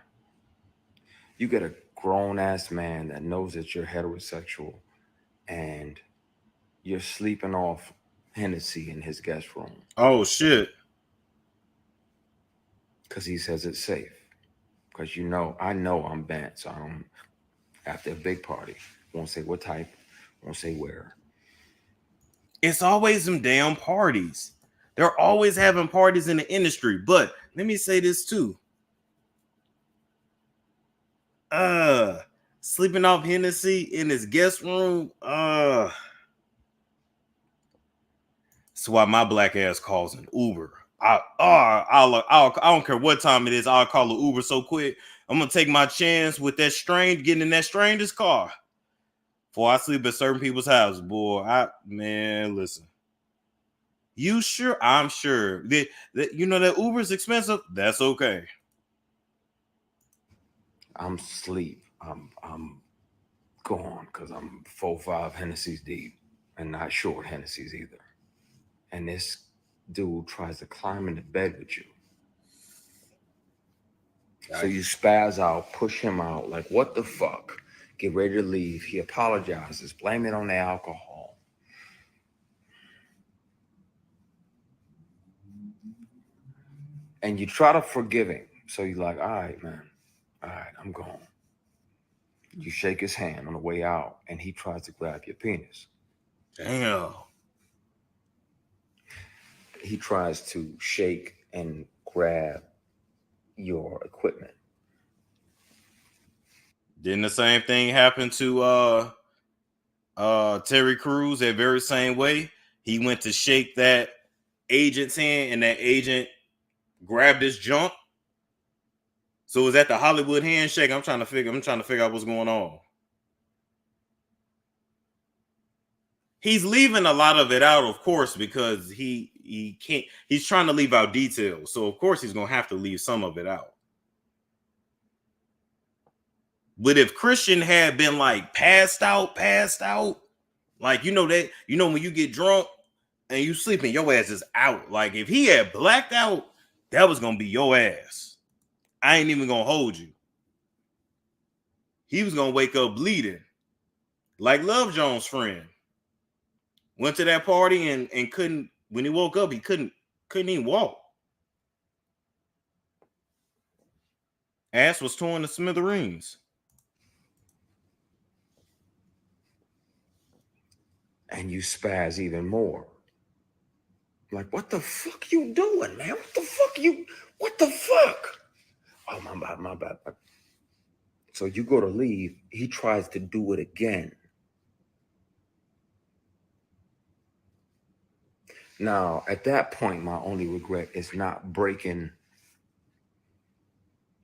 you get a grown ass man that knows that you're heterosexual and you're sleeping off Hennessy in his guest room. Oh shit. Because he says it's safe. Because I know I'm bent, so I don't, after a big party, won't say what type, won't say where. It's always them damn parties. They're always having parties in the industry. But let me say this too. Sleeping off Hennessy in his guest room. That's why my black ass calls an Uber. I don't care what time it is. I'll call an Uber so quick. I'm gonna take my chance with that getting in that stranger's car before I sleep at certain people's houses. Boy, listen. You sure? I'm sure that that Uber's expensive. That's okay. I'm asleep. I'm gone because I'm 4-5 Hennessy's deep and not short Hennessy's either. And this dude tries to climb into bed with you. So you spaz out, push him out, like, what the fuck? Get ready to leave. He apologizes, blame it on the alcohol. And you try to forgive him. So you're like, all right, man. All right, I'm gone. You shake his hand on the way out, and he tries to grab your penis. Damn. He tries to shake and grab your equipment. Didn't the same thing happen to Terry Crews that very same way? He went to shake that agent's hand and that agent grabbed his junk. So was that the Hollywood handshake? I'm trying to figure out what's going on. He's leaving a lot of it out, of course, because he can't. He's trying to leave out details, so of course he's gonna have to leave some of it out. But if Christian had been like passed out, like that, when you get drunk and you sleeping, your ass is out. Like if he had blacked out, that was gonna be your ass. I ain't even gonna hold you. He was gonna wake up bleeding, like Love Jones' friend. Went to that party and couldn't. When he woke up, he couldn't even walk. Ass was torn to smithereens. And you spaz even more. Like, what the fuck you doing, man? What the fuck? Oh, my bad. So you go to leave, he tries to do it again. Now, at that point, my only regret is not breaking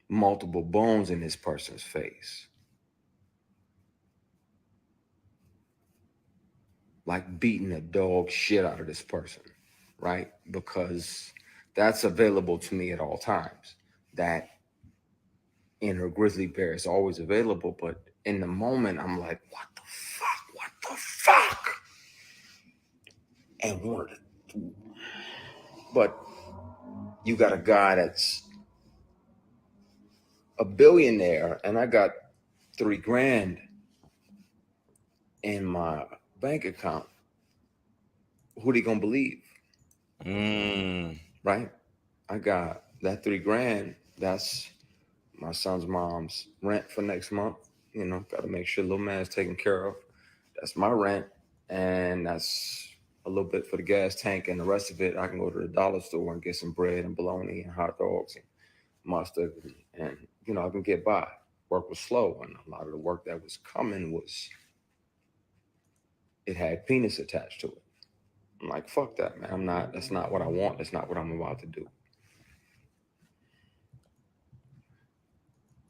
multiple bones in this person's face. Like beating the dog shit out of this person, right? Because that's available to me at all times. That inner grizzly bear is always available, but in the moment, I'm like, what the fuck? And but you got a guy that's a billionaire, and I got $3,000 in my bank account. Who they gonna believe? Right? I got that $3,000. That's my son's mom's rent for next month. Got to make sure little man's taken care of. That's my rent, and that's a little bit for the gas tank, and the rest of it I can go to the dollar store and get some bread and bologna and hot dogs and mustard, and I can get by. Work was slow, and a lot of the work that was coming it had penis attached to it. I'm like, fuck that, man. That's not what I want. That's not what I'm about to do.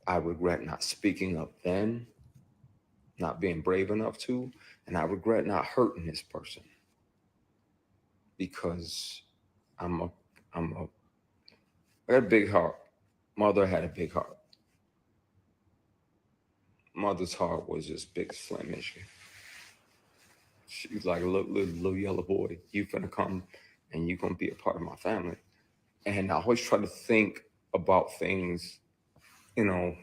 I regret not speaking up then, not being brave enough to, and I regret not hurting this person because I got a big heart. Mother had a big heart. Mother's heart was just big, flemish. She was like a little yellow boy. You finna come and you gonna be a part of my family. And I always try to think about things, and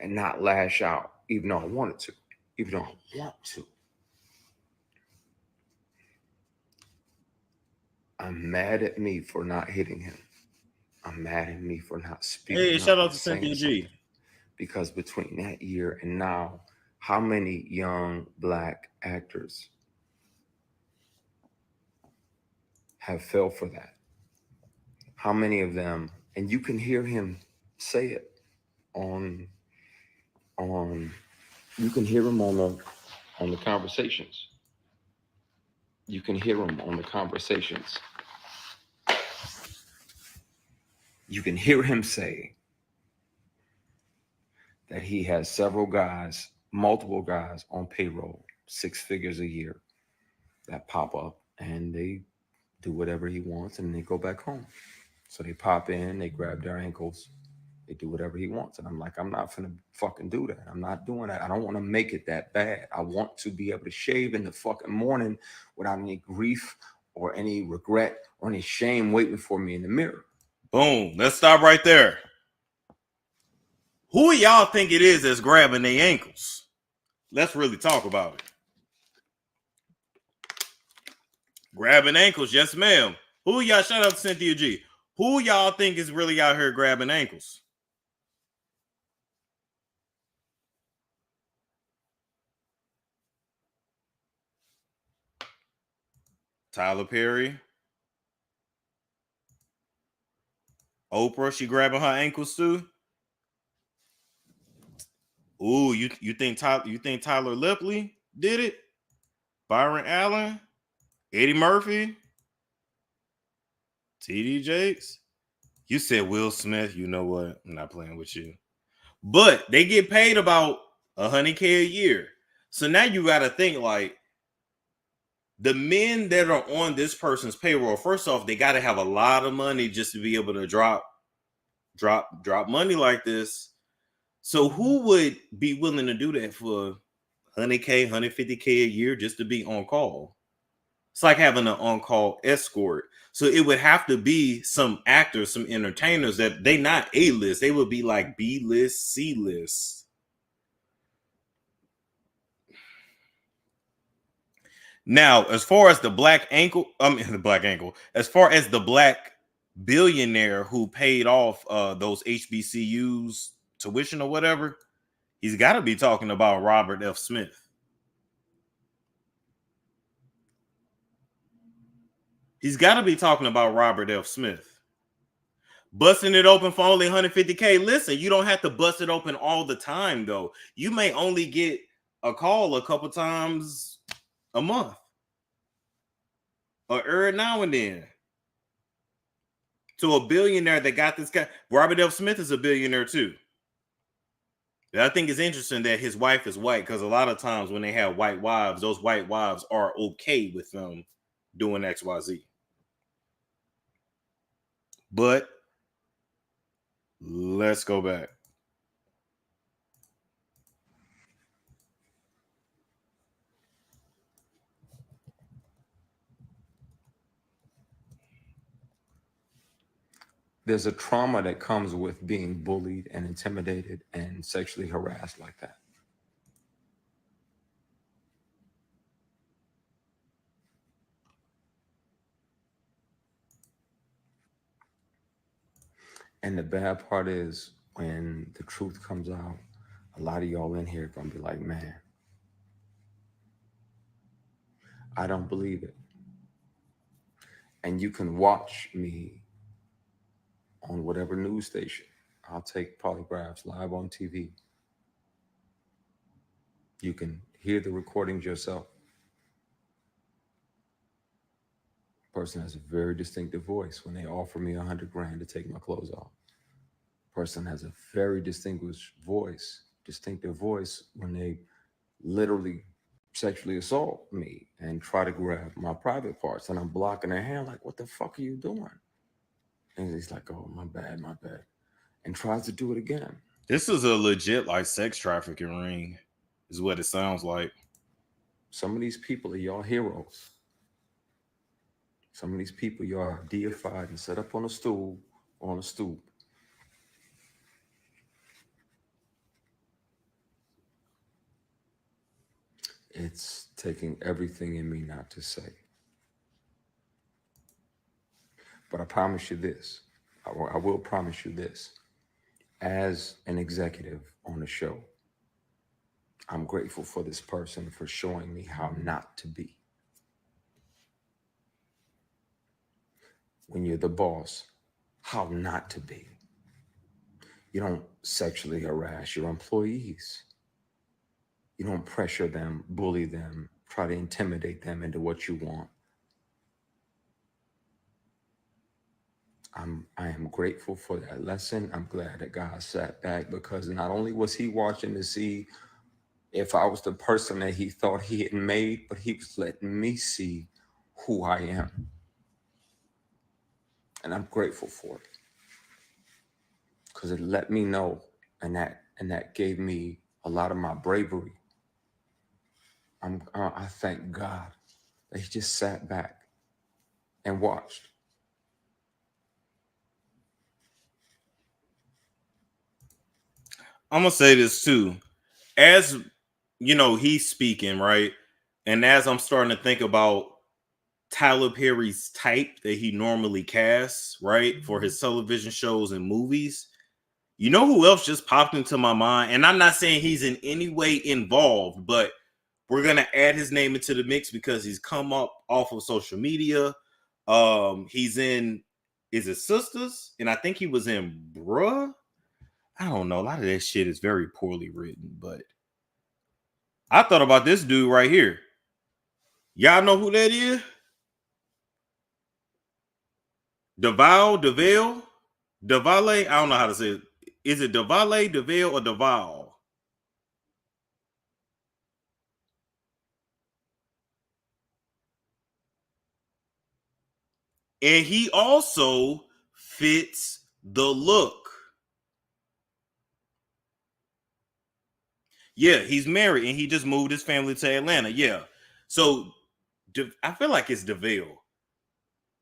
not lash out, even though I wanted to, even though I want to. I'm mad at me for not hitting him. I'm mad at me for not speaking. Hey, shout out to Cynthia G. Because between that year and now, how many young Black actors have fell for that? How many of them? And you can hear him say it on you can hear him on the conversations. You can hear him on the conversations. You can hear him say that he has multiple guys on payroll, 6 figures a year, that pop up and they do whatever he wants and they go back home. So they pop in, they grab their ankles, they do whatever he wants. And I'm like, I'm not finna fucking do that. I'm not doing that. I don't want to make it that bad. I want to be able to shave in the fucking morning without any grief or any regret or any shame waiting for me in the mirror. Boom. Let's stop right there. Who y'all think it is that's grabbing their ankles? Let's really talk about it. Grabbing ankles, yes, ma'am. Who y'all? Shout out to Cynthia G. Who y'all think is really out here grabbing ankles? Tyler Perry. Oprah, she grabbing her ankles too. Ooh, you think Tyler Lepley did it? Byron Allen, Eddie Murphy, TD Jakes. You said Will Smith. You know what? I'm not playing with you. But they get paid about $100K a year. So now you got to think like, the men that are on this person's payroll, first off, they got to have a lot of money just to be able to drop money like this. So who would be willing to do that for 100K, 150K a year just to be on call? It's like having an on-call escort. So it would have to be some actors, some entertainers that they not A-list. They would be like B-list, C-list. Now, as far as the black as far as the black billionaire who paid off those HBCUs tuition or whatever, he's got to be talking about Robert F. Smith. He's got to be talking about Robert F. Smith. Busting it open for only 150K. Listen, you don't have to bust it open all the time, though. You may only get a call a couple times a month or every now and then. To a billionaire that got this guy. Robert F. Smith is a billionaire too. I think it's interesting that his wife is white, because a lot of times when they have white wives, those white wives are okay with them doing XYZ. But let's go back. There's a trauma that comes with being bullied and intimidated and sexually harassed like that. And the bad part is when the truth comes out, a lot of y'all in here are gonna be like, man, I don't believe it. And you can watch me on whatever news station. I'll take polygraphs live on TV. You can hear the recordings yourself. Person has a very distinctive voice when they offer me $100 grand to take my clothes off. Person has a very distinctive voice when they literally sexually assault me and try to grab my private parts, and I'm blocking their hand like, what the fuck are you doing? And he's like, oh, my bad, and tries to do it again. This is a legit like sex trafficking ring, is what it sounds like. Some of these people are y'all heroes. Some of these people y'all are deified and set up on a stool or on a stoop. It's taking everything in me not to say. But I promise you this. I will promise you this. As an executive on the show, I'm grateful for this person for showing me how not to be. When you're the boss, how not to be. You don't sexually harass your employees. You don't pressure them, bully them, try to intimidate them into what you want. I am grateful for that lesson. I'm glad that God sat back, because not only was he watching to see if I was the person that he thought he had made, but he was letting me see who I am. And I'm grateful for it, because it let me know, and that gave me a lot of my bravery. I thank God that he just sat back and watched. I'm gonna say this too. As you know, he's speaking, right? And as I'm starting to think about Tyler Perry's type that he normally casts, right, for his television shows and movies, you know who else just popped into my mind? And I'm not saying he's in any way involved, but we're gonna add his name into the mix because he's come up off of social media. He's in Is It Sisters? And I think he was in Bruh. I don't know. A lot of that shit is very poorly written, but I thought about this dude right here. Y'all know who that is? DeVale? I don't know how to say it. Is it DeVale, or Deval? And he also fits the look. Yeah, he's married and he just moved his family to Atlanta. Yeah. So I feel like it's DeVale.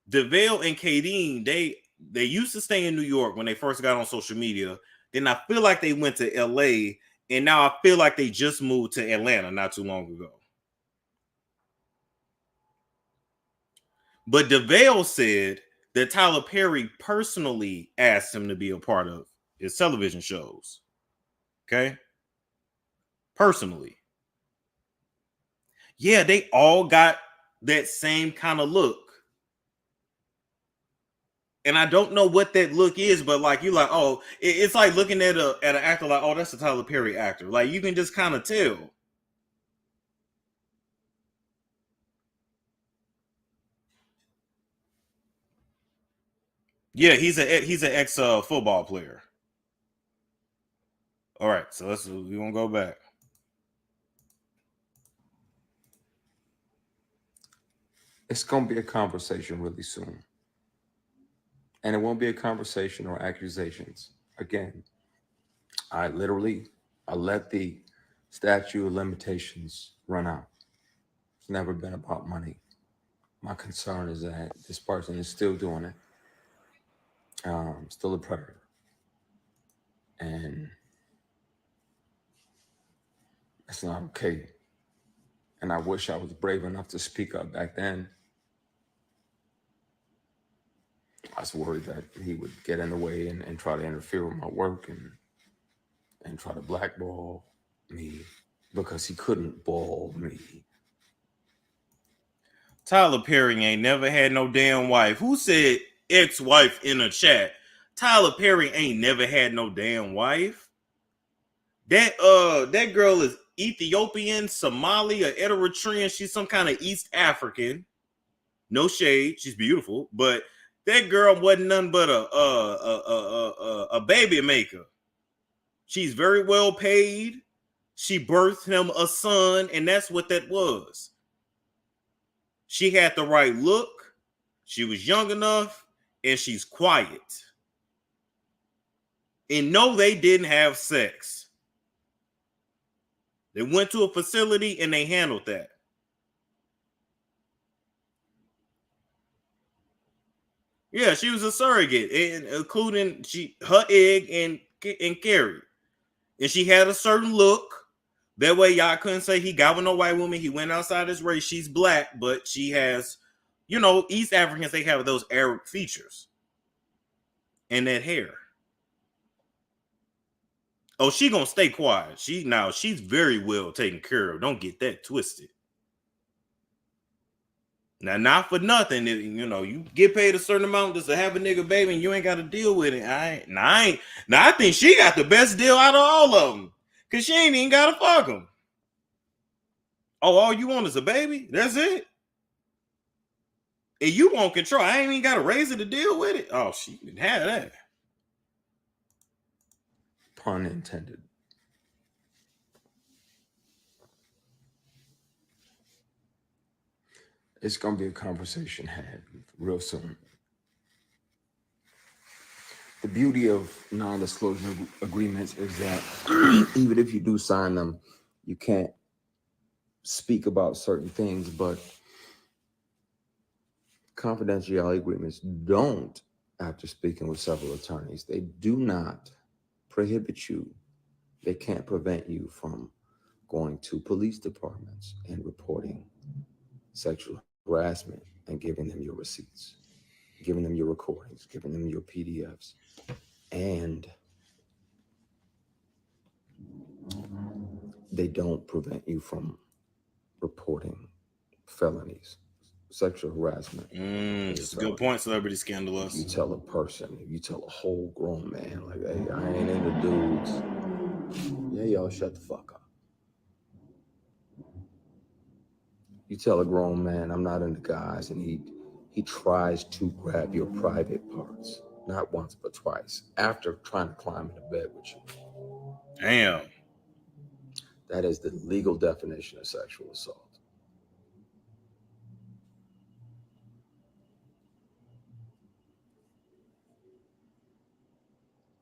DeVale and Kadeen, they used to stay in New York when they first got on social media. Then I feel like they went to LA, and now I feel like they just moved to Atlanta not too long ago. But DeVale said that Tyler Perry personally asked him to be a part of his television shows. Okay? Personally. Yeah, they all got that same kind of look. And I don't know what that look is, but like you like, oh, it's like looking at an actor like, oh, that's a Tyler Perry actor. Like you can just kind of tell. Yeah, he's an ex football player. All right, so we won't go back. It's gonna be a conversation really soon, and it won't be a conversation or accusations. Again, I let the statute of limitations run out. It's never been about money. My concern is that this person is still doing it, still a predator, and it's not okay. And I wish I was brave enough to speak up back then. I was worried that he would get in the way and try to interfere with my work and try to blackball me because he couldn't ball me. Tyler Perry ain't never had no damn wife. Who said ex-wife in a chat? Tyler Perry ain't never had no damn wife. That girl is Ethiopian, Somali, or Eritrean. She's some kind of East African. No shade, she's beautiful, but that girl wasn't nothing but a baby maker. She's very well paid. She birthed him a son, and that's what that was. She had the right look. She was young enough, and she's quiet. And no, they didn't have sex. They went to a facility and they handled that. Yeah, she was a surrogate, including her egg and Carrie. And she had a certain look. That way, y'all couldn't say he got with no white woman. He went outside his race. She's black, but she has, East Africans, they have those Arab features and that hair. Oh, she gonna stay quiet. She's very well taken care of. Don't get that twisted. Now, not for nothing, you get paid a certain amount just to have a nigga baby and you ain't got to deal with it. I think she got the best deal out of all of them because she ain't even got to fuck him. Oh, all you want is a baby? That's it? And you want control. I ain't even got to raise it to deal with it. Oh, she didn't have that. Pun intended. It's going to be a conversation had real soon. The beauty of non-disclosure agreements is that even if you do sign them, you can't speak about certain things, but confidentiality agreements don't, after speaking with several attorneys, they do not prohibit you. They can't prevent you from going to police departments and reporting sexual harassment and giving them your receipts, giving them your recordings, giving them your PDFs. And they don't prevent you from reporting felonies. Sexual harassment. It's a good point, Celebrity Scandalous. You tell a person, if you tell a whole grown man, like, hey, I ain't into dudes. Yeah, y'all shut the fuck up. You tell a grown man, I'm not into guys, and he tries to grab your private parts, not once but twice, after trying to climb into bed with you. Damn. That is the legal definition of sexual assault.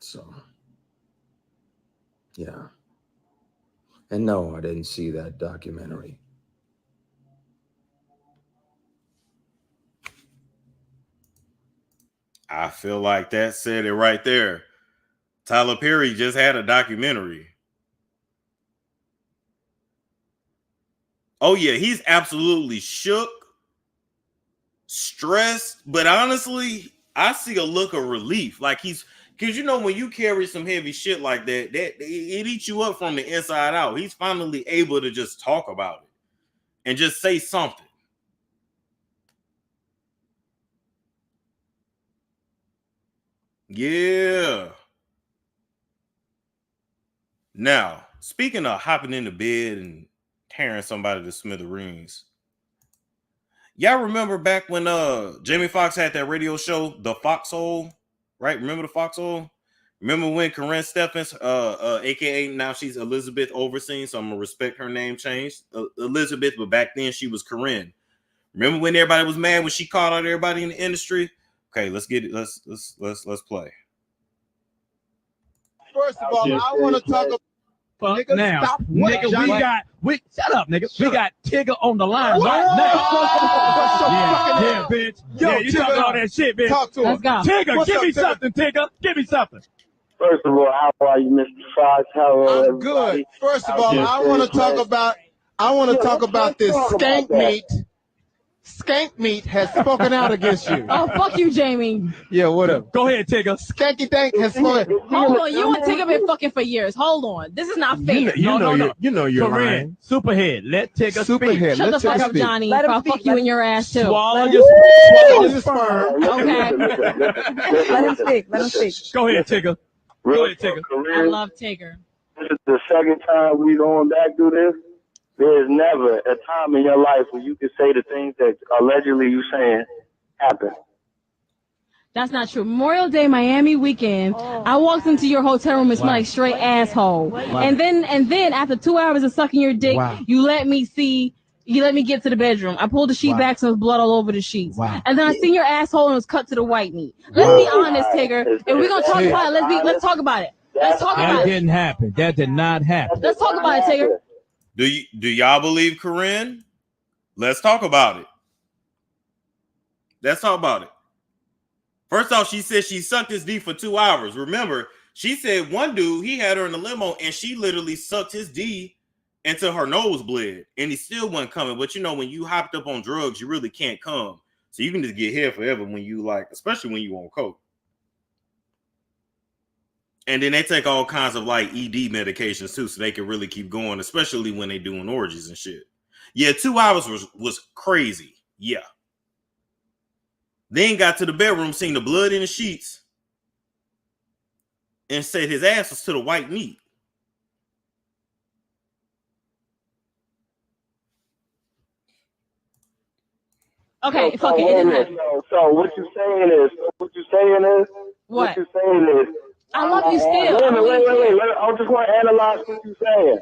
So, yeah. And no, I didn't see that documentary. I feel like that said it right there. Tyler Perry just had a documentary. Oh, yeah, he's absolutely shook, stressed, but honestly, I see a look of relief. Like he's, because you know, when you carry some heavy shit like that, it eats you up from the inside out. He's finally able to just talk about it and just say something. Yeah. Now, speaking of hopping into bed and tearing somebody to smithereens, y'all remember back when Jamie Foxx had that radio show, The Foxhole, right? Remember The Foxhole? Remember when Corinne Steffans, aka now she's Elizabeth Overseen, so I'm gonna respect her name change, Elizabeth, but back then she was Corinne. Remember when everybody was mad when she called out everybody in the industry? Okay, let's get it. Let's play. First of all, I want to talk about. Nigga, now, stop what, nigga, Johnny? shut up, nigga. We got Tigger on the line right now. Yeah, bitch. Yeah, you talking all that shit, bitch. Talk to him. Let's go. Tigger, give me something, Tigger. Give me something. First of all, how are you, Mr. Fox? How are I'm everybody? good. First of all, I want to talk about. I want to talk about this skank meat. Skank meat has spoken out against you. Oh, fuck you, Jamie. Yeah, whatever. Go ahead, Tigger. Skanky Dank has spoken. Hold on. You and Tigger been fucking for years. Hold on. This is not fair. You know you're Corinne. lying. Superhead. Let Tigger speak. Superhead. Shut the Let's fuck take a up, speak. Johnny. Let him I'll speak. fuck you Let in your ass, too. Swallow Swallow your your sperm. Okay. Let him speak. Let him speak. Go ahead, Tigger. Go ahead, Tigger. I love Tigger. This is the second time we going back through this. There is never a time in your life where you can say the things that allegedly you saying happen. That's not true. Memorial Day, Miami weekend. I walked into your hotel room and smelled like straight asshole. And then after 2 hours of sucking your dick, you let me get to the bedroom. I pulled the sheet back so there was blood all over the sheets. And then I seen your asshole and it was cut to the white meat. Let's be honest, Tigger. If we're gonna talk about it, let's talk about it. Let's talk about That it. didn't happen. That did not happen. Let's talk about it, Tigger. Do y'all believe Corinne? Let's talk about it. Let's talk about it. First off, she said she sucked his D for 2 hours. Remember, she said one dude, he had her in the limo and she literally sucked his D until her nose bled and he still wasn't coming. But you know, when you hopped up on drugs, you really can't come. So you can just get here forever when you like, especially when you on coke. And then they take all kinds of like ED medications too, so they can really keep going, especially when they doing orgies and shit. Yeah, 2 hours was crazy. Yeah. Then got to the bedroom, seen the blood in the sheets, and said his ass was to the white meat. Okay, fuck it. It didn't happen. So what you saying is, What? I love you Wait. still. I just want to analyze what you're saying.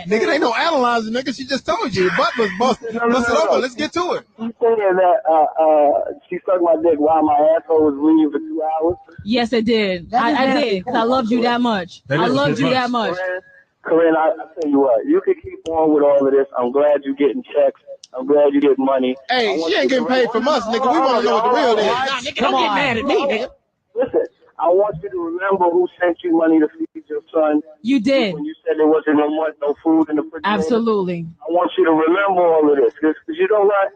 Nigga, ain't no analyzing, nigga. She just told you. Your butt was busted open. Let's get to it. You saying that she sucked my dick while my asshole was bleeding for 2 hours? Yes, it did. I did, because I loved you that much. I loved you that much. Corinne, I tell you what, you can keep on with all of this. I'm glad you're getting checks. I'm glad you get money. Hey, she ain't getting paid from us, nigga. We want to know what the real is. Nah, nigga, don't get mad at me, nigga. Listen, I want you to remember who sent you money to feed your son. You did. When you said there wasn't no food in the refrigerator. Absolutely. I want you to remember all of this. Because you know what?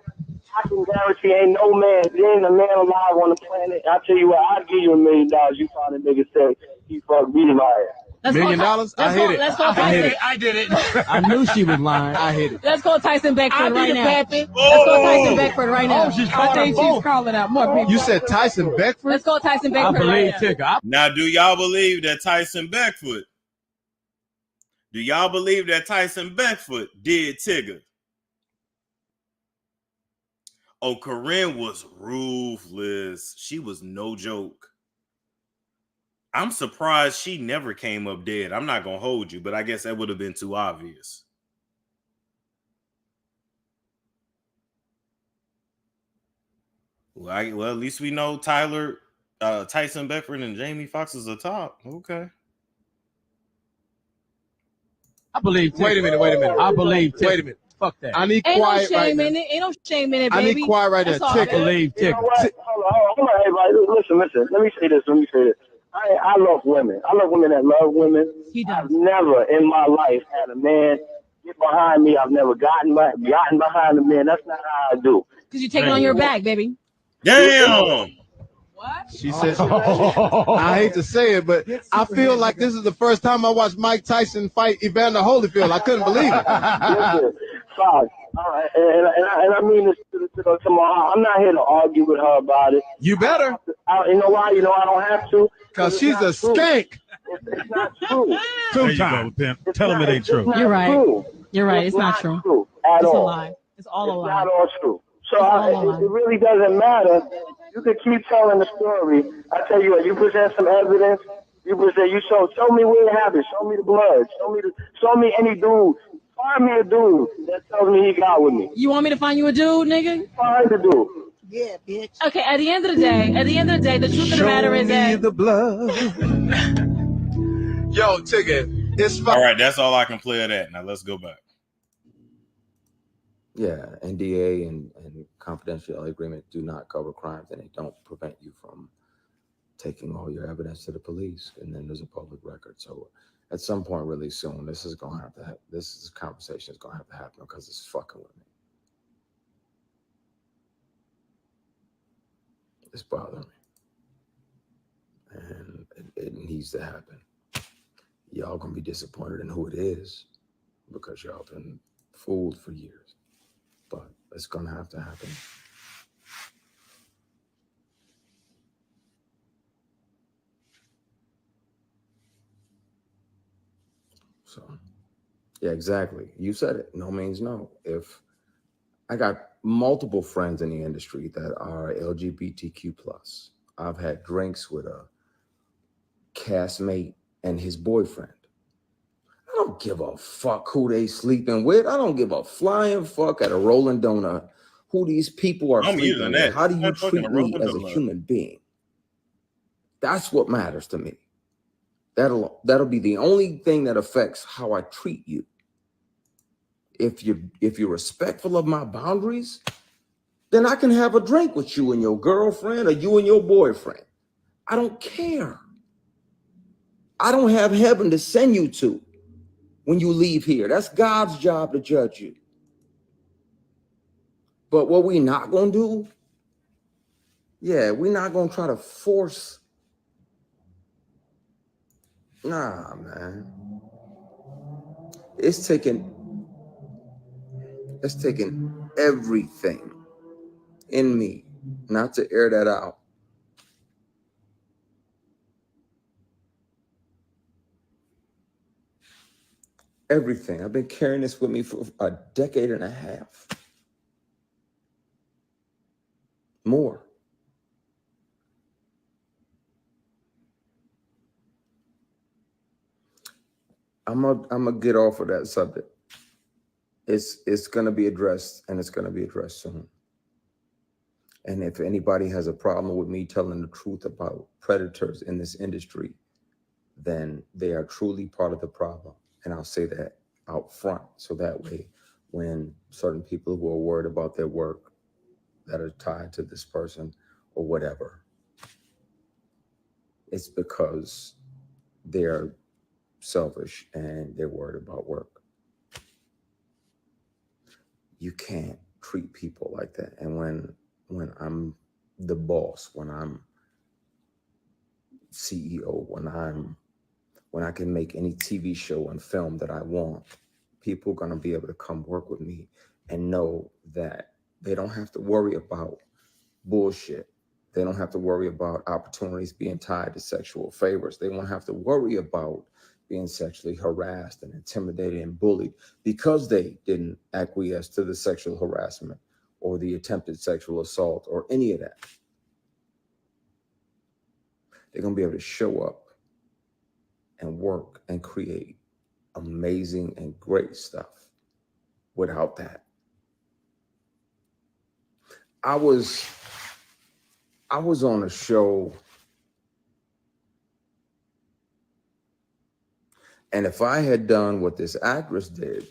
I can guarantee ain't no man, there ain't a man alive on the planet. I tell you what, I'd give you $1 million. You find a nigga say he fucked me liar. $1 million? I hit it. I did it. I knew she was lying. I hit it. Let's call Tyson Beckford right now. Let's Oh. call Tyson Beckford right now. I think she's calling out more people. You said Tyson Beckford? Let's call Tyson I Beckford believe right now. Tigger. Now, do y'all believe that Tyson Beckford? Do y'all believe that Tyson Beckford did Tigger? Oh, Corinne was ruthless. She was no joke. I'm surprised she never came up dead. I'm not going to hold you, but I guess that would have been too obvious. Well, at least we know Tyler Tyson Beckford and Jamie Foxx is a top. Okay. I believe. Wait a minute. I believe. Wait a minute. Fuck that. I need Ain't no quiet right shame now. in it. Ain't no shame in it, I baby. need quiet right there. That's all. I believe. You know what? Hold on, everybody. Listen. Let me say this. I love women. I love women that love women. He does. I've never in my life had a man get behind me. I've never gotten behind a man. That's not how I do. Because you take it on your back, baby. Damn. What? She said, I hate to say it, but I feel like this is the first time I watched Mike Tyson fight Evander Holyfield. I couldn't believe it. Listen, Fox, all right, and I mean this to my heart. I'm not here to argue with her about it. You better. You know why? You know I don't have to. Because she's a skank. It's not true. Two times. Tell him it ain't true. You're right. True. You're right. It's not true. At It's all. a lie. It's all a lie. It's not all true. So It's it really doesn't matter. You can keep telling the story. I tell you what, you present some evidence. You show me where it happened. Show me the blood. Show me any dude. Find me a dude that tells me he got with me. You want me to find you a dude, nigga? Find the dude. Yeah, bitch. Okay, at the end of the day, the truth of the matter is that the blood. Yo, Tigger, it's fine. All right, that's all I can play of that. Now let's go back. Yeah, NDA and confidentiality agreement do not cover crimes, and they don't prevent you from taking all your evidence to the police. And then there's a public record. So at some point really soon, this conversation is gonna have to happen because it's fucking with me. It's bothering me, and it needs to happen. Y'all gonna be disappointed in who it is because y'all been fooled for years. But it's gonna have to happen. So, yeah, exactly. You said it. No means no. If I got multiple friends in the industry that are LGBTQ+. I've had drinks with a castmate and his boyfriend. I don't give a fuck who they sleeping with. I don't give a flying fuck at a Rolling Donut who these people are sleeping with. How do you treat me as a human being? That's what matters to me. That'll be the only thing that affects how I treat you. If you're respectful of my boundaries, then I can have a drink with you and your girlfriend or you and your boyfriend. I don't care. I don't have heaven to send you to when you leave here. That's God's job to judge you. But what we not gonna do, we're not gonna try to force. Nah, man. It's taking everything in me not to air that out. Everything. I've been carrying this with me for a decade and a half. More. I'm gonna get off of that subject. It's gonna be addressed, and it's gonna be addressed soon. And if anybody has a problem with me telling the truth about predators in this industry, then they are truly part of the problem. And I'll say that out front, so that way, when certain people who are worried about their work that are tied to this person or whatever, it's because they're selfish and they're worried about work. You can't treat people like that. And when I'm the boss, when I'm CEO, when I can make any TV show and film that I want, people are going to be able to come work with me and know that they don't have to worry about bullshit. They don't have to worry about opportunities being tied to sexual favors. They won't have to worry about being sexually harassed and intimidated and bullied because they didn't acquiesce to the sexual harassment or the attempted sexual assault or any of that. They're going to be able to show up and work and create amazing and great stuff without that. I was on a show And if I had done what this actress did,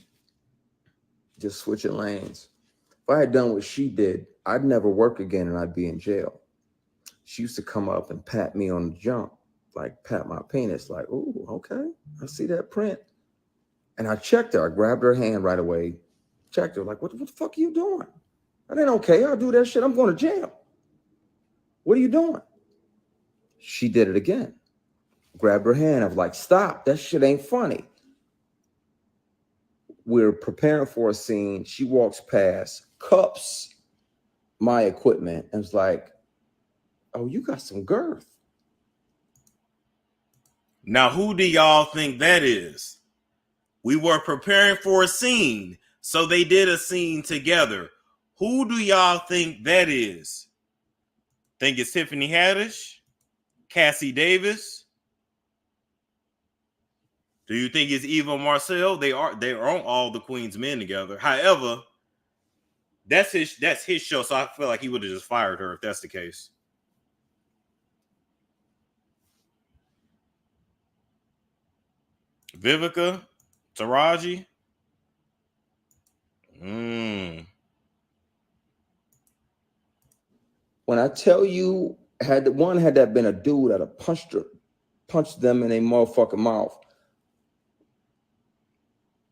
just switching lanes, if I had done what she did, I'd never work again and I'd be in jail. She used to come up and pat me on the jump, like pat my penis, like, "Ooh, okay, I see that print." And I checked her. I grabbed her hand right away, checked her, like, what the fuck are you doing? That ain't okay. I'll do that shit. I'm going to jail. What are you doing? She did it again. Grabbed her hand. I was like, stop. That shit ain't funny. We're preparing for a scene. She walks past, cups my equipment, and was like, "Oh, you got some girth." Now, who do y'all think that is? We were preparing for a scene, so they did a scene together. Who do y'all think that is? Think it's Tiffany Haddish? Cassie Davis? Do you think it's Eva Marcel? They are on All the Queen's Men together. However, that's his show, so I feel like he would have just fired her if that's the case. Vivica Taraji. When I tell you, had that been a dude, I'd have punched them in a motherfucking mouth.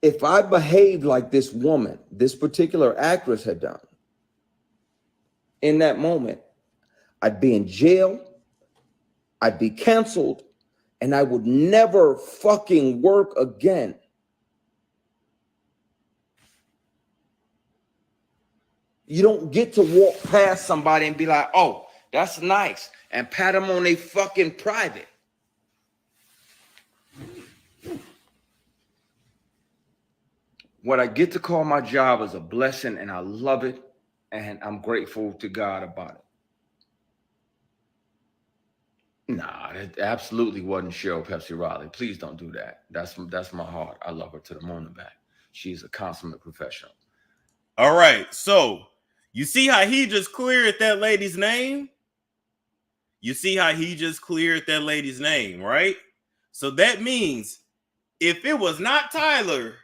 If I behaved like this woman, this particular actress had done, in that moment, I'd be in jail, I'd be canceled, and I would never fucking work again. You don't get to walk past somebody and be like, "Oh, that's nice," and pat them on a fucking private. What I get to call my job is a blessing, and I love it, and I'm grateful to God about it. Nah, it absolutely wasn't Cheryl Pepsi Riley. Please don't do that. That's my heart. I love her to the moon and back. She's a consummate professional. All right, so you see how he just cleared that lady's name? You see how he just cleared that lady's name, right? So that means if it was not Tyler,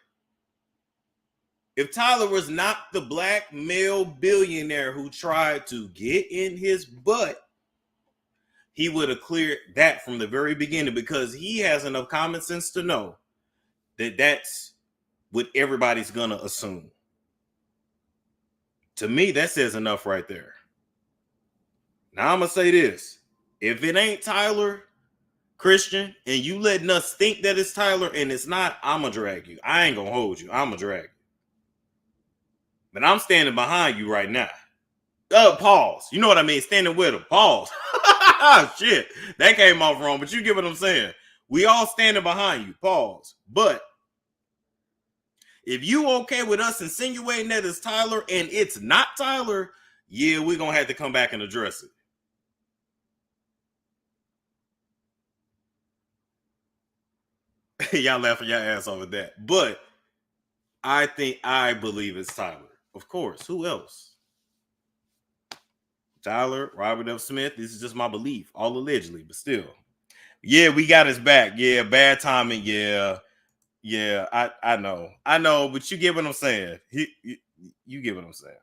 if Tyler was not the black male billionaire who tried to get in his butt, he would have cleared that from the very beginning, because he has enough common sense to know that that's what everybody's going to assume. To me, that says enough right there. Now I'm going to say this. If it ain't Tyler, Christian, and you letting us think that it's Tyler and it's not, I'm going to drag you. I ain't going to hold you. I'm going to drag you. But I'm standing behind you right now. Pause. You know what I mean? Standing with him. Pause. Shit. That came off wrong, but you get what I'm saying. We all standing behind you. Pause. But if you okay with us insinuating that it's Tyler and it's not Tyler, yeah, we're going to have to come back and address it. Y'all laughing your ass off at that. But I believe it's Tyler. Of course. Who else? Tyler, Robert F. Smith. This is just my belief. All allegedly, but still. Yeah, we got his back. Yeah, bad timing. Yeah. Yeah, I know. I know, but you get what I'm saying. You get what I'm saying.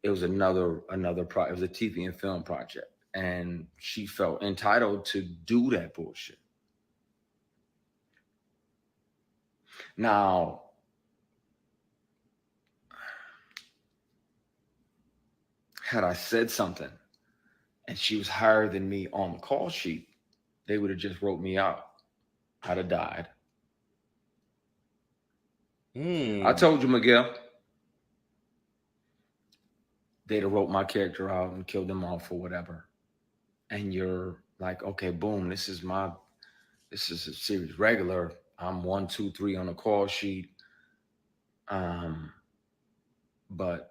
It was another project. It was a TV and film project. And she felt entitled to do that bullshit. Now, had I said something and she was higher than me on the call sheet, they would have just wrote me out. I'd have died. I told you, Miguel. They'd have wrote my character out and killed them off or whatever. And you're like, okay, boom, this is a series regular. I'm 1, 2, 3 on the call sheet. But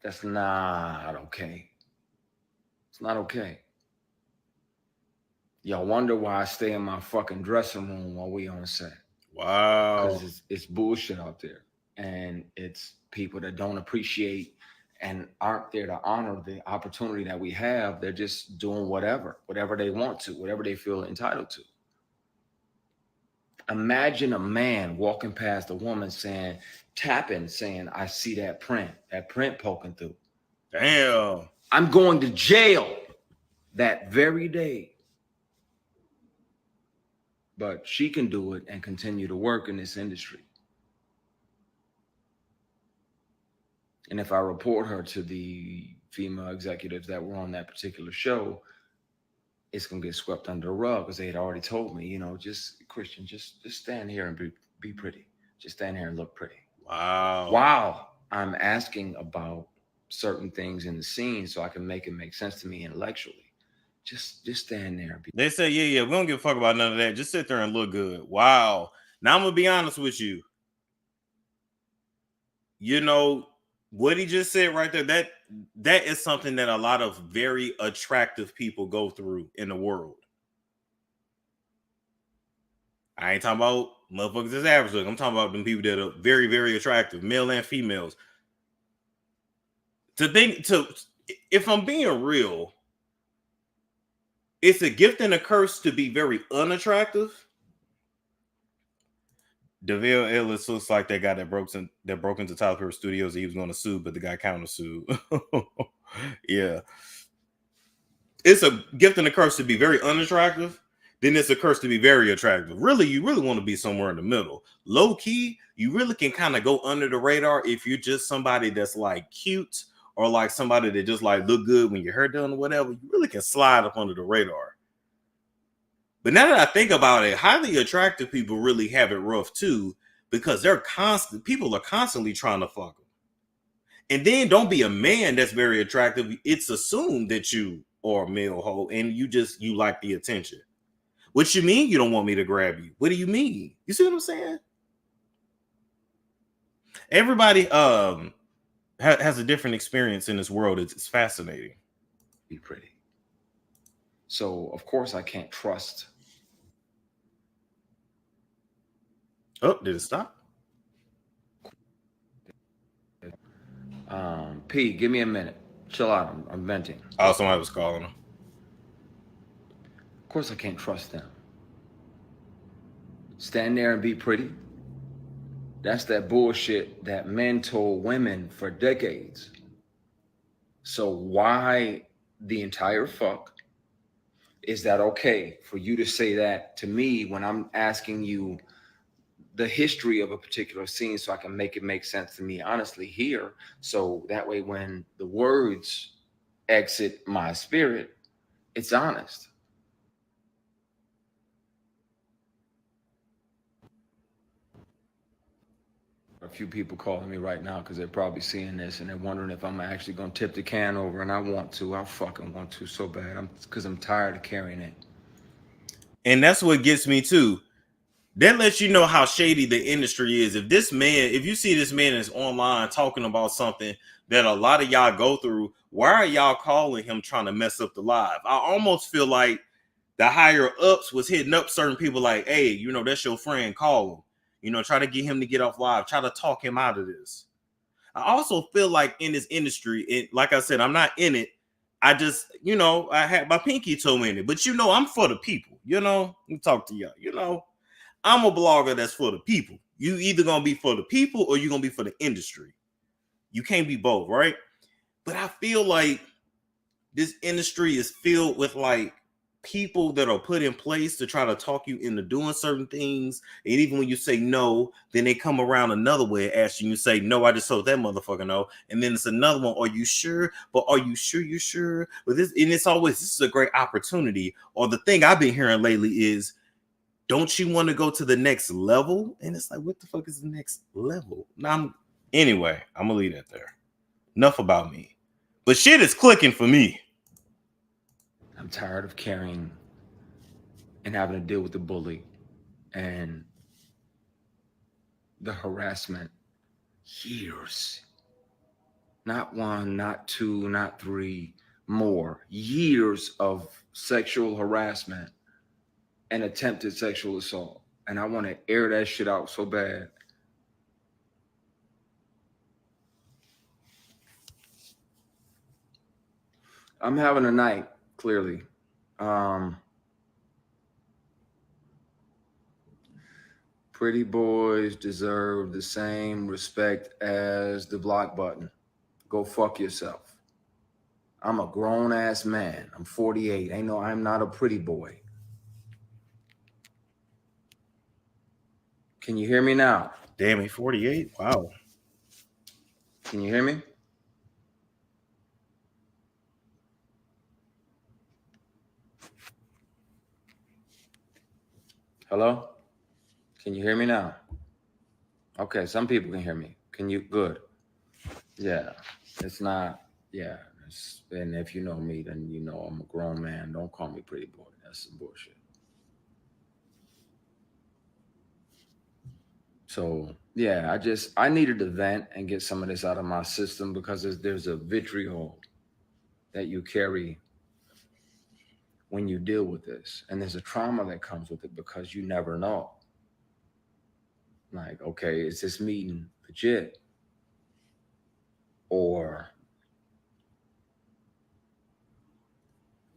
that's not okay. It's not okay. Y'all wonder why I stay in my fucking dressing room while we on set. Wow. Because it's bullshit out there. And it's people that don't appreciate and aren't there to honor the opportunity that we have. They're just doing whatever they want to, whatever they feel entitled to. Imagine a man walking past a woman tapping, saying, I see that print poking through. Damn. I'm going to jail that very day. But she can do it and continue to work in this industry. And if I report her to the female executives that were on that particular show, it's going to get swept under the rug because they had already told me, just Christian, just stand here and be pretty. Just stand here and look pretty. Wow. Wow. I'm asking about certain things in the scene so I can make it make sense to me intellectually. Just stand there. They say, yeah, we don't give a fuck about none of that. Just sit there and look good. Wow. Now I'm gonna be honest with you. What he just said right there, that is something that a lot of very attractive people go through in the world. I ain't talking about motherfuckers that's average look. I'm talking about them people that are very, very attractive, male and females. If I'm being real, it's a gift and a curse to be very unattractive. DeVille Ellis looks like that guy that broke into Tyler Perry Studios. He was going to sue, but the guy countersued. Yeah. It's a gift and a curse to be very unattractive. Then it's a curse to be very attractive. Really, you really want to be somewhere in the middle. Low key, you really can kind of go under the radar if you're just somebody that's like cute or like somebody that just like look good when your hair done or whatever. You really can slide up under the radar. But now that I think about it, highly attractive people really have it rough too, because people are constantly trying to fuck them. And then don't be a man that's very attractive. It's assumed that you are a male hoe and you like the attention. What you mean you don't want me to grab you? What do you mean? You see what I'm saying? Everybody has a different experience in this world. It's fascinating. Be pretty. So of course I can't trust. Oh, did it stop? P, give me a minute. Chill out. I'm venting. Oh, somebody was calling him. Of course I can't trust them. Stand there and be pretty. That's that bullshit that men told women for decades. So why the entire fuck is that okay for you to say that to me when I'm asking you the history of a particular scene so I can make it make sense to me honestly here? So that way when the words exit my spirit, it's honest. A few people calling me right now because they're probably seeing this and they're wondering if I'm actually going to tip the can over, and I want to. I fucking want to so bad. Because I'm tired of carrying it. And that's what gets me too. That lets you know how shady the industry is. If you see this man is online talking about something that a lot of y'all go through, why are y'all calling him trying to mess up the live? I almost feel like the higher ups was hitting up certain people like, hey, that's your friend, call him. Try to get him to get off live, try to talk him out of this. I also feel like in this industry, like I said, I'm not in it. I just, I had my pinky toe in it, but I'm for the people, let me talk to y'all, I'm a blogger that's for the people. You either gonna be for the people or you're gonna be for the industry. You can't be both, right? But I feel like this industry is filled with like people that are put in place to try to talk you into doing certain things. And even when you say no, then they come around another way and ask you say, no, I just told that motherfucker no. And then it's another one. Are you sure? But are you sure you're sure? But this is a great opportunity. Or the thing I've been hearing lately is, don't you want to go to the next level? And it's like, what the fuck is the next level? Anyway, I'm gonna leave that there. Enough about me. But shit is clicking for me. I'm tired of carrying and having to deal with the bully and the harassment. Years. Not one, not two, not three, more. Years of sexual harassment and attempted sexual assault. And I want to air that shit out so bad. I'm having a night, clearly. Pretty boys deserve the same respect as the block button. Go fuck yourself. I'm a grown-ass man. I'm 48. I'm not a pretty boy. Can you hear me now? Damn, he 48? Wow. Can you hear me? Hello? Can you hear me now? Okay, some people can hear me. Can you? Good. Yeah, it's not, yeah. And if you know me, then you know I'm a grown man. Don't call me pretty boy. That's some bullshit. So, yeah, I needed to vent and get some of this out of my system because there's a vitriol that you carry when you deal with this. And there's a trauma that comes with it because you never know. Like, okay, is this meeting legit? Or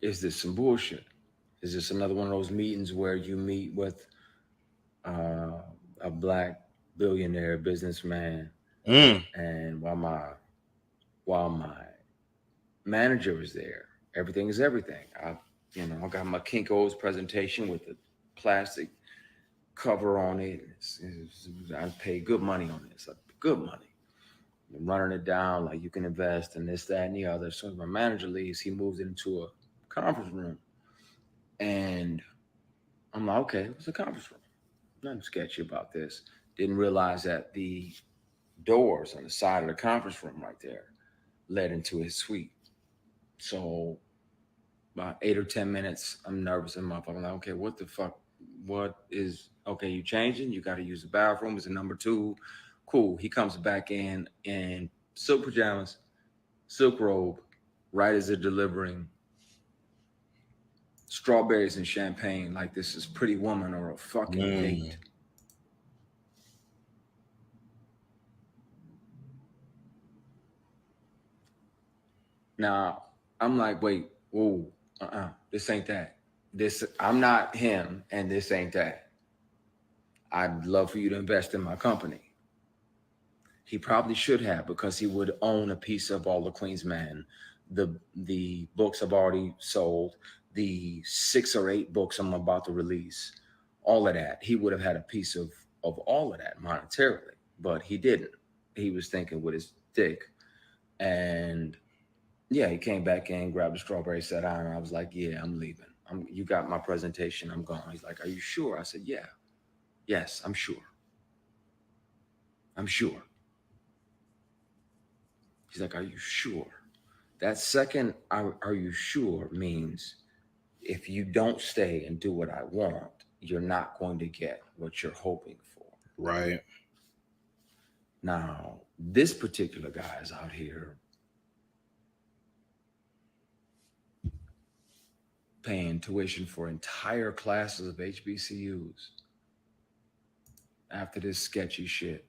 is this some bullshit? Is this another one of those meetings where you meet with a black billionaire businessman, and while my manager is there, everything is everything. I got my Kinko's presentation with the plastic cover on it. I paid good money on this, good money. I'm running it down like you can invest in this, that, and the other. So as my manager leaves, he moves into a conference room, and I'm like, okay, it's a conference room. Nothing sketchy about this. Didn't realize that the doors on the side of the conference room right there led into his suite. So about 8 or 10 minutes, I'm nervous in my phone. I'm like, okay, what the fuck? Okay, you changing? You got to use the bathroom. It's a number 2. Cool. He comes back in silk pajamas, silk robe, right as they're delivering strawberries and champagne like this is Pretty Woman or a fucking date. Now, I'm like, wait, whoa, this ain't that. I'm not him, and this ain't that. I'd love for you to invest in my company. He probably should have, because he would own a piece of All the Queen's Men. The books I've already sold, the 6 or 8 books I'm about to release, all of that. He would have had a piece of all of that monetarily, but he didn't. He was thinking with his dick. And yeah, he came back in, grabbed a strawberry, sat down, and I was like, yeah, I'm leaving. You got my presentation, I'm gone. He's like, are you sure? I said, yeah. Yes, I'm sure. I'm sure. He's like, are you sure? That second, are you sure, means if you don't stay and do what I want, you're not going to get what you're hoping for. Right. Now, this particular guy is out here paying tuition for entire classes of HBCUs after this sketchy shit.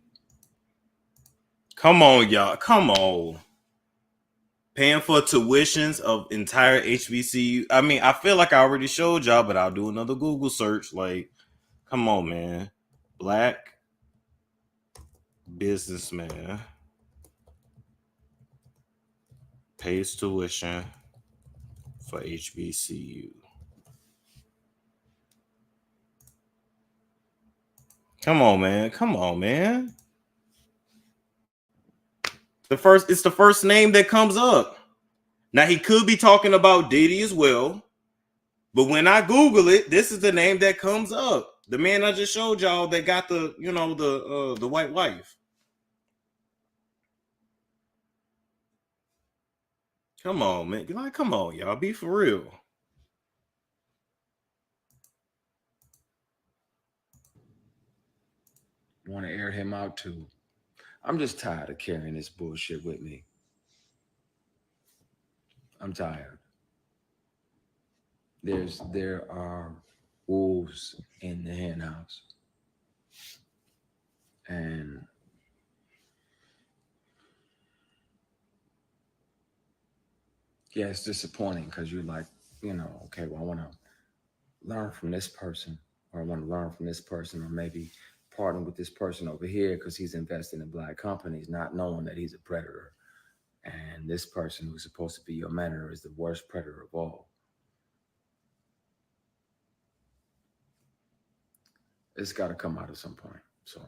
Come on, y'all. Come on. Paying for tuitions of entire HBCU. I mean, I feel like I already showed y'all, but I'll do another Google search. Like, come on, man. Black businessman pays tuition for HBCU. Come on, man. Come on, man. It's the first name that comes up. Now, he could be talking about Diddy as well, but when I Google it, this is the name that comes up. The man I just showed y'all that got the white wife. Come on, man. Like, come on, y'all. Be for real. Want to air him out too. I'm just tired of carrying this bullshit with me. I'm tired. There are wolves in the hen house. And Yeah, it's disappointing because you're like, you know, okay, well, I want to learn from this person, or I want to learn from this person, or maybe partner with this person over here because he's invested in black companies, not knowing that he's a predator. And this person who's supposed to be your mentor is the worst predator of all. It's got to come out at some point. So,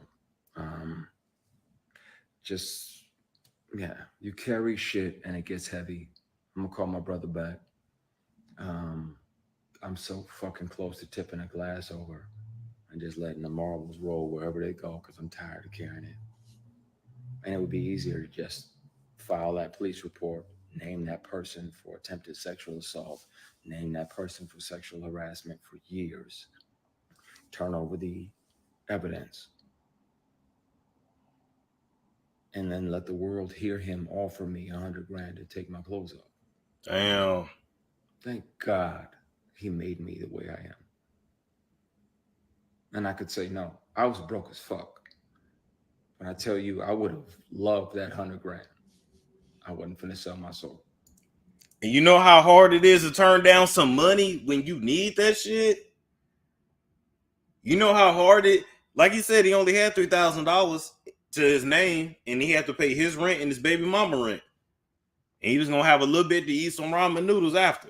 just, yeah, you carry shit and it gets heavy. I'm gonna call my brother back. I'm so fucking close to tipping a glass over and just letting the marbles roll wherever they go because I'm tired of carrying it. And it would be easier to just file that police report, name that person for attempted sexual assault, name that person for sexual harassment for years, turn over the evidence, and then let the world hear him offer me $100,000 to take my clothes off. Damn. Thank God he made me the way I am. And I could say no. I was broke as fuck. But I tell you, I would have loved that $100,000. I wasn't finna sell my soul. And you know how hard it is to turn down some money when you need that shit? You know how hard it, like he said, he only had $3,000 to his name, and he had to pay his rent and his baby mama rent. And he was gonna have a little bit to eat some ramen noodles after.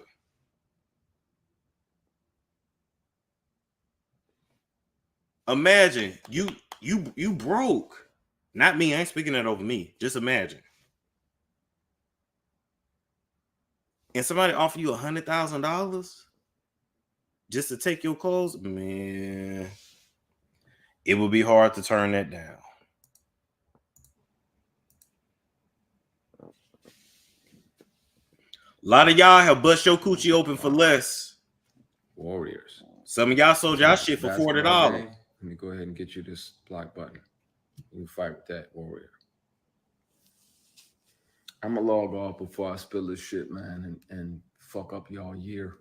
Imagine you broke. Not me, I ain't speaking that over me. Just imagine. And somebody offer you $100,000 just to take your clothes, man. It would be hard to turn that down. A lot of y'all have bust your coochie open for less. Warriors. Some of y'all sold y'all shit for $40. Let me go ahead and get you this block button. You can fight with that, warrior. I'm gonna log off before I spill this shit, man, and fuck up y'all year.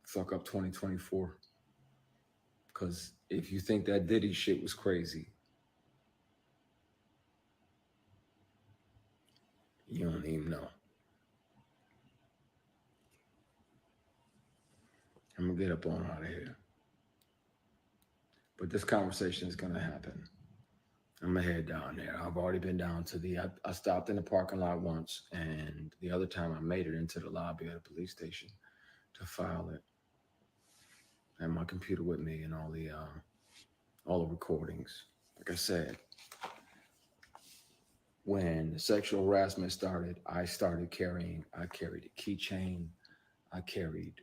Fuck up 2024. Because if you think that Diddy shit was crazy, you don't even know. I'm gonna get up on out of here. But this conversation is gonna happen. I'm gonna head down there. I've already been down to I stopped in the parking lot once, and the other time I made it into the lobby of the police station to file it. And my computer with me and all the recordings. Like I said, when the sexual harassment started, I carried a keychain. I carried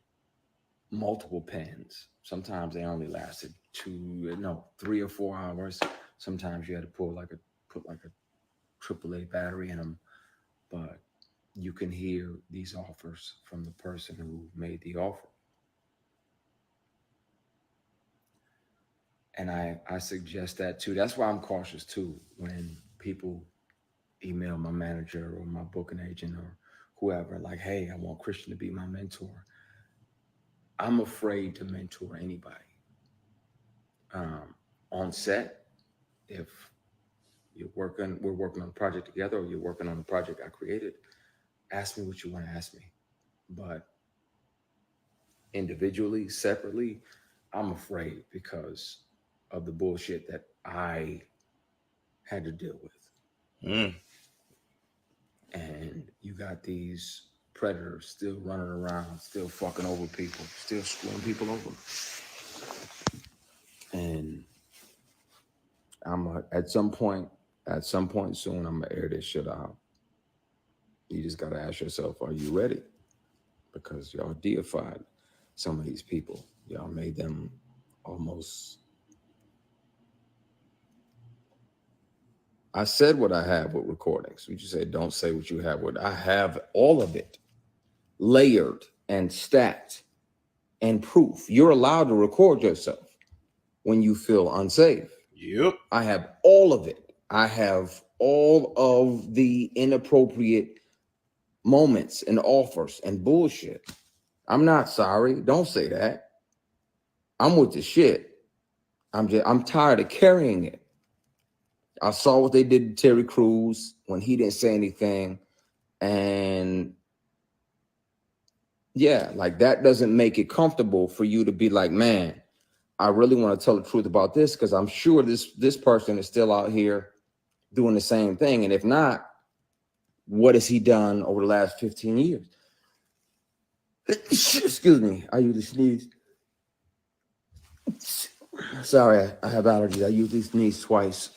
multiple pens. Sometimes they only lasted 3 or 4 hours. Sometimes you had to put like a AAA battery in them. But you can hear these offers from the person who made the offer. And I suggest that too. That's why I'm cautious too when people email my manager or my booking agent or whoever, like, hey, I want Christian to be my mentor. I'm afraid to mentor anybody. On set, if we're working on a project together, or you're working on a project I created, ask me what you want to ask me. But individually, separately, I'm afraid because of the bullshit that I had to deal with. And you got these predators still running around, still fucking over people, still screwing people over. And at some point soon, I'm gonna air this shit out. You just gotta ask yourself, are you ready? Because y'all deified some of these people. Y'all made them almost. I said what I have with recordings. You just said, don't say what you have with. I have all of it layered and stacked and proof. You're allowed to record yourself when you feel unsafe. Yep. I have all of it. I have all of the inappropriate moments and offers and bullshit. I'm not sorry. Don't say that. I'm with the shit. I'm tired of carrying it. I saw what they did to Terry Crews when he didn't say anything, and Yeah, like that doesn't make it comfortable for you to be like, man, I really want to tell the truth about this because I'm sure this person is still out here doing the same thing. And if not, what has he done over the last 15 years? Excuse me, I usually sneeze. Sorry, I have allergies. I usually sneeze twice.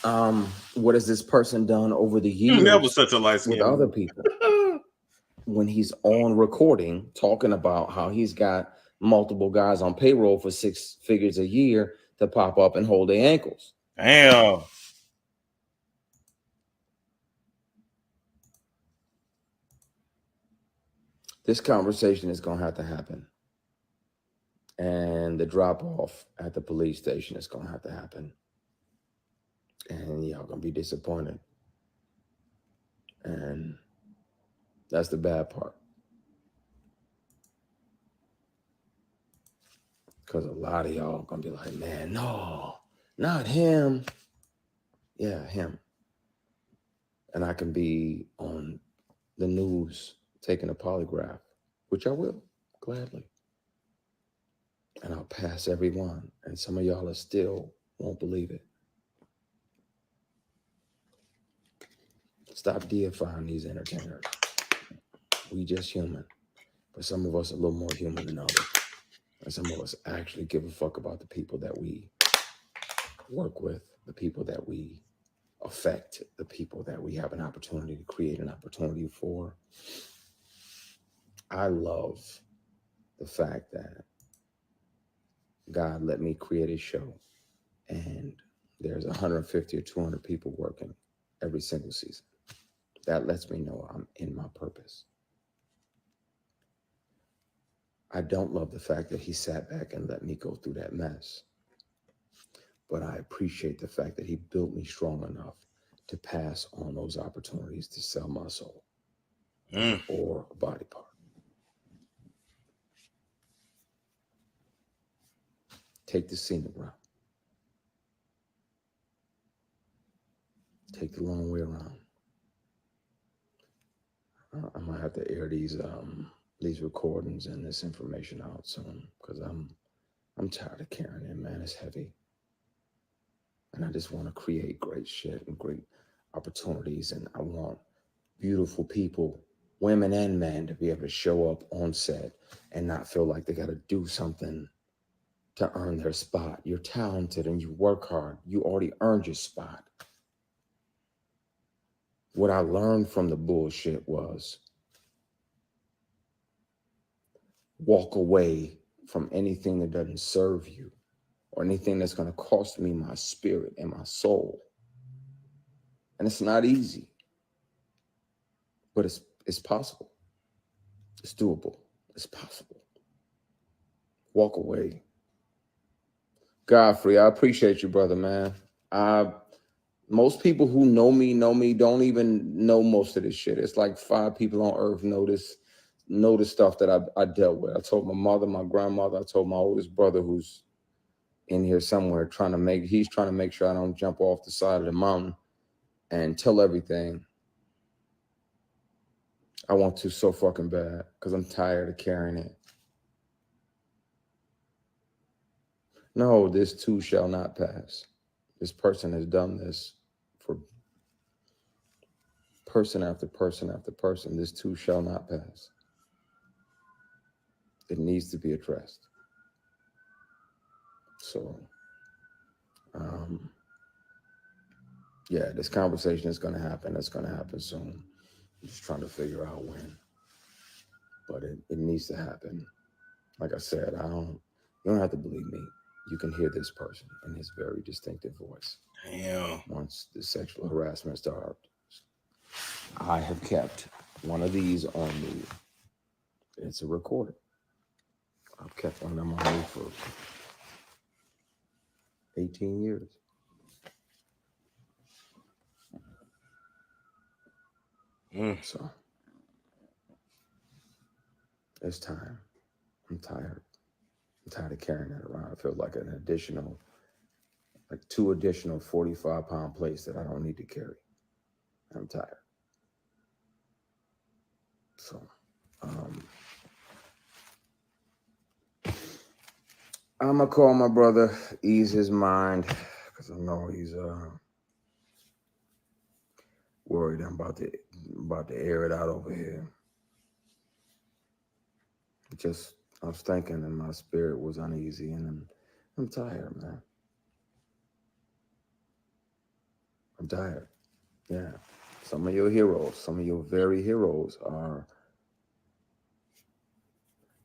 What has this person done over the years That was such a light with skin. other people? When he's on recording talking about how he's got multiple guys on payroll for 6 figures a year to pop up and hold their ankles. Damn. This conversation is going to have to happen. And the drop off at the police station is going to have to happen. And y'all going to be disappointed. And that's the bad part. Because a lot of y'all going to be like, man, no, not him. Yeah, him. And I can be on the news taking a polygraph, which I will, gladly. And I'll pass everyone. And some of y'all still won't believe it. Stop deifying these entertainers. We just human. But some of us are a little more human than others. And some of us actually give a fuck about the people that we work with, the people that we affect, the people that we have an opportunity to create an opportunity for. I love the fact that God let me create a show and there's 150 or 200 people working every single season. That lets me know I'm in my purpose. I don't love the fact that he sat back and let me go through that mess. But I appreciate the fact that he built me strong enough to pass on those opportunities to sell my soul or a body part. Take the scenic route. Take the long way around. I might have to air these recordings and this information out soon because I'm tired of carrying it, man. It's heavy. And I just want to create great shit and great opportunities. And I want beautiful people, women and men, to be able to show up on set and not feel like they got to do something to earn their spot. You're talented and you work hard. You already earned your spot. What I learned from the bullshit was walk away from anything that doesn't serve you or anything that's going to cost me my spirit and my soul. And it's not easy, but it's possible. It's doable. It's possible. Walk away. Godfrey, I appreciate you, brother, man. Most people who know me don't even know most of this shit. It's like 5 people on earth know the stuff that I dealt with. I told my mother, my grandmother, I told my oldest brother who's in here somewhere he's trying to make sure I don't jump off the side of the mountain and tell everything. I want to so fucking bad because I'm tired of carrying it. No, this too shall not pass. This person has done this for person after person after person. This too shall not pass. It needs to be addressed. So, yeah, this conversation is going to happen. It's going to happen soon. I'm just trying to figure out when. But it needs to happen. Like I said, you don't have to believe me. You can hear this person in his very distinctive voice. Damn. Once the sexual harassment starts, I have kept one of these on me. It's a recorder. I've kept one of them on me for 18 years. So it's time. I'm tired. I'm tired of carrying that around. I feel like like 2 additional 45-pound plates that I don't need to carry. I'm tired. So, I'm gonna call my brother, ease his mind, because I know he's worried. I'm about to air it out over here. I was thinking, and my spirit was uneasy, and I'm tired, man. I'm tired. Yeah. Some of your heroes, some of your very heroes are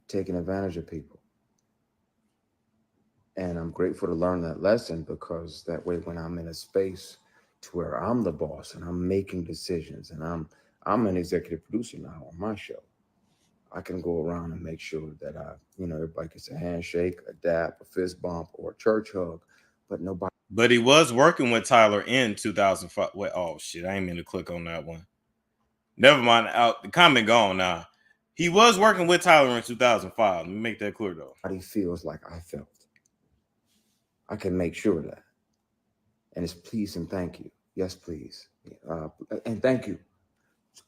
taking advantage of people. And I'm grateful to learn that lesson, because that way when I'm in a space to where I'm the boss and I'm making decisions, and I'm an executive producer now on my show, I can go around and make sure that everybody gets a handshake, a dap, a fist bump, or a church hug, but nobody. But he was working with Tyler in 2005. Wait, oh shit, I ain't mean to click on that one. Never mind. Out the comment gone now. He was working with Tyler in 2005. Let me make that clear though. Nobody feels like I felt. I can make sure of that. And it's please and thank you. Yes, please. And thank you.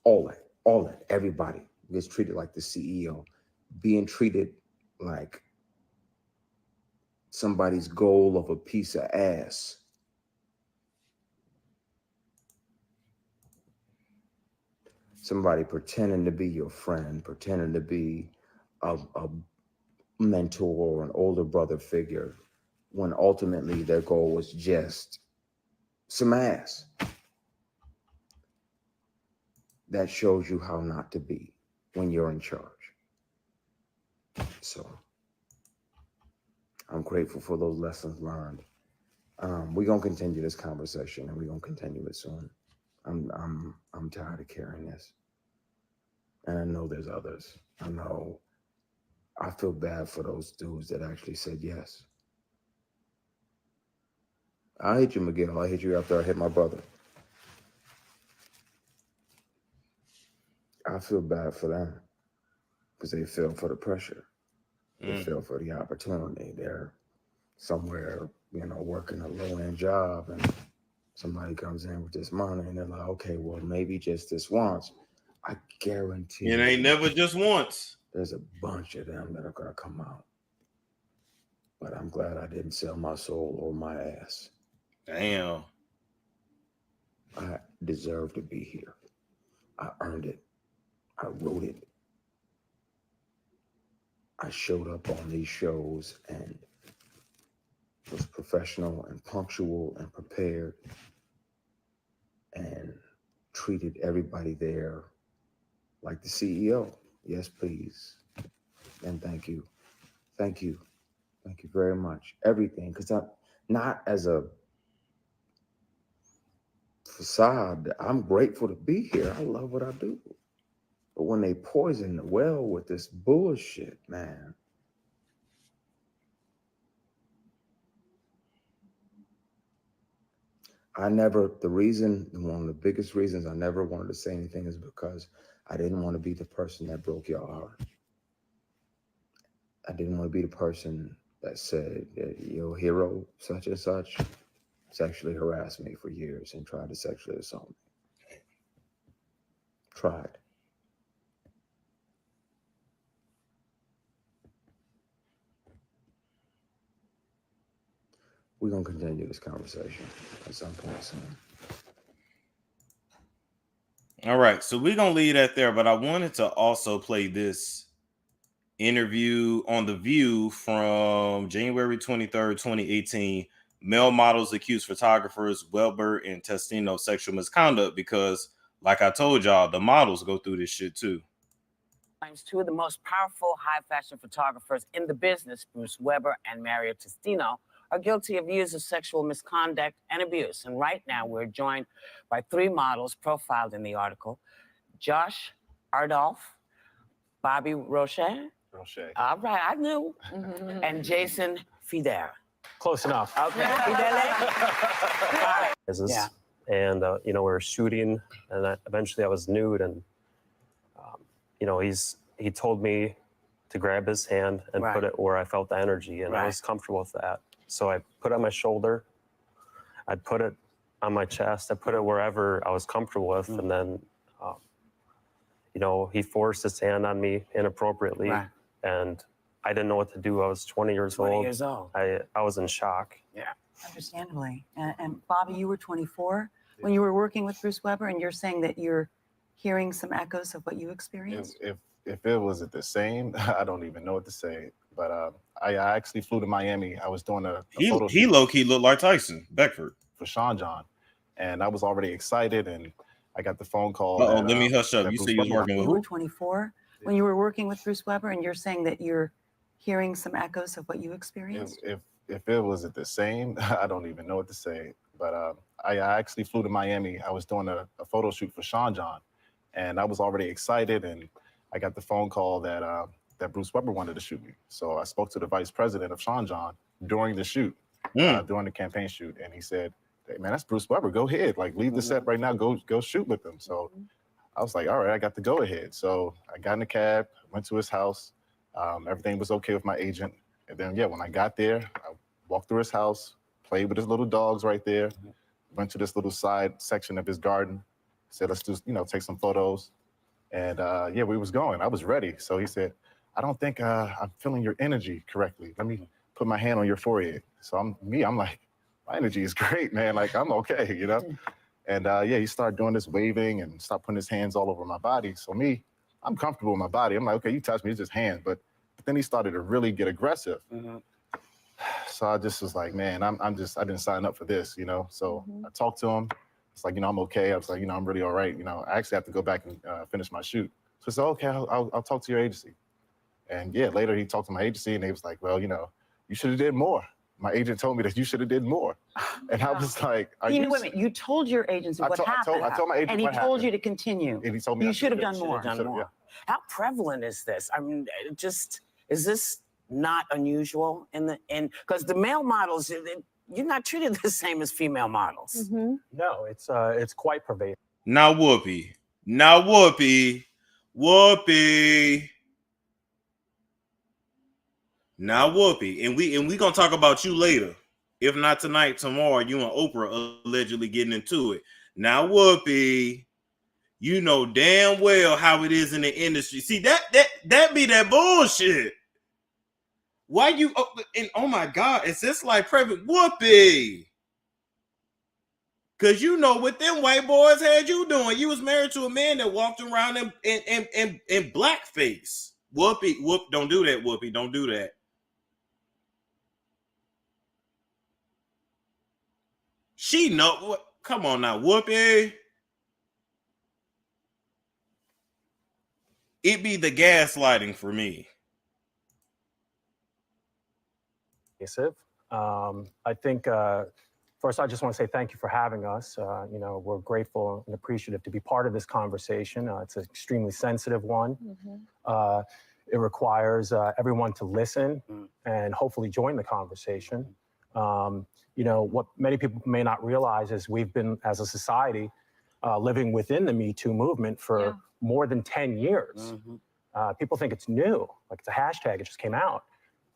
All that. Everybody gets treated like the CEO, being treated like somebody's goal of a piece of ass. Somebody pretending to be your friend, pretending to be a mentor or an older brother figure, when ultimately their goal was just some ass. That shows you how not to be when you're in charge. So I'm grateful for those lessons learned. We're gonna continue this conversation, and we're gonna continue it soon. I'm tired of carrying this. And I know there's others. I feel bad for those dudes that actually said yes. I hate you, Miguel. I hate you after I hit my brother. I feel bad for them, because they fell for the pressure. They fell for the opportunity. They're somewhere, working a low-end job, and somebody comes in with this money, and they're like, okay, well, maybe just this once. I guarantee it ain't never just once. There's a bunch of them that are gonna come out. But I'm glad I didn't sell my soul or my ass. Damn. I deserve to be here. I earned it. I wrote it. I showed up on these shows and was professional and punctual and prepared, and treated everybody there like the CEO. Yes, please. And thank you. Thank you. Thank you very much. Everything. Because I'm not as a facade. I'm grateful to be here. I love what I do. But when they poison the well with this bullshit, man. One of the biggest reasons I never wanted to say anything is because I didn't want to be the person that broke your heart. I didn't want to be the person that said that your hero, such and such, sexually harassed me for years and tried to sexually assault me. Tried. We're going to continue this conversation at some point soon. All right, so we're going to leave that there, but I wanted to also play this interview on The View from January 23rd, 2018. Male models accuse photographers Welber and Testino sexual misconduct, because, like I told y'all, the models go through this shit too. Two of the most powerful high fashion photographers in the business, Bruce Weber and Mario Testino, are guilty of years of sexual misconduct and abuse. And right now we're joined by three models profiled in the article: Josh Ardolph, Bobby Roche. All right, I knew. And Jason Fidel. Close enough. Okay, Fidel. Yeah. And, we were shooting, and eventually I was nude, and, he told me to grab his hand and put it where I felt the energy, and I was comfortable with that. So I put it on my shoulder, I put it on my chest, I put it wherever I was comfortable with, and then, he forced his hand on me inappropriately, and I didn't know what to do. I was 20 years 20 old. years old. I was in shock. Yeah. Understandably. And Bobby, you were 24 when you were working with Bruce Weber, and you're saying that you're hearing some echoes of what you experienced? If it wasn't the same, I don't even know what to say. But I actually flew to Miami. I was doing a photo He shoot low-key looked like Tyson Beckford for Sean John. And I was already excited, and I got the phone call. Let me hush up. You say you was working with You who? were 24 when you were working with Bruce Weber, and you're saying that you're hearing some echoes of what you experienced? If it wasn't the same, I don't even know what to say. But I actually flew to Miami. I was doing a photo shoot for Sean John, and I was already excited, and I got the phone call that that Bruce Weber wanted to shoot me. So I spoke to the vice president of Sean John during the shoot, during the campaign shoot, and he said, "Hey man, that's Bruce Weber. Go ahead, like leave the set right now. Go shoot with him." So I was like, "All right, I got to go ahead." So I got in the cab, went to his house. Everything was okay with my agent. And then, yeah, when I got there, I walked through his house, played with his little dogs right there, went to this little side section of his garden, said, let's just, take some photos. And yeah, we was going. I was ready. So he said, I don't think I'm feeling your energy correctly. Let me put my hand on your forehead. So I'm like, my energy is great, man. Like, I'm okay, And yeah, he started doing this waving and stopped putting his hands all over my body. So I'm comfortable with my body. I'm like, okay, you touch me, it's just hands. But then he started to really get aggressive. So I just was like, man, I didn't sign up for this, So I talked to him. It's like, I'm okay. I was like, I'm really all right. I actually have to go back and finish my shoot. So I said, okay, I'll talk to your agency. And yeah, later he talked to my agency and they was like, well, you should have did more. My agent told me that you should have did more. And I was like, wait a minute, you told your agency what happened. I told my agent and he what told happened. you to continue. And he told me you should have done more. Yeah. How prevalent is this? I mean, is this not unusual because the male models, you're not treated the same as female models. No, it's quite pervasive. Now Whoopi. Now Whoopi. And we gonna talk about you later. If not tonight, tomorrow, you and Oprah allegedly getting into it. Now Whoopi, you know damn well how it is in the industry. See, that be that bullshit. Why you oh my God, is this like private Whoopi? Cause what them white boys had you doing. You was married to a man that walked around in blackface. Whoopi, don't do that, Whoopi. Don't do that. She know what? Come on now, Whoopi. It be the gaslighting for me. I think first I just want to say thank you for having us. We're grateful and appreciative to be part of this conversation. It's an extremely sensitive one. It requires everyone to listen and hopefully join the conversation. What many people may not realize is we've been, as a society, living within the Me Too movement for more than 10 years. People think it's new, like it's a hashtag, it just came out.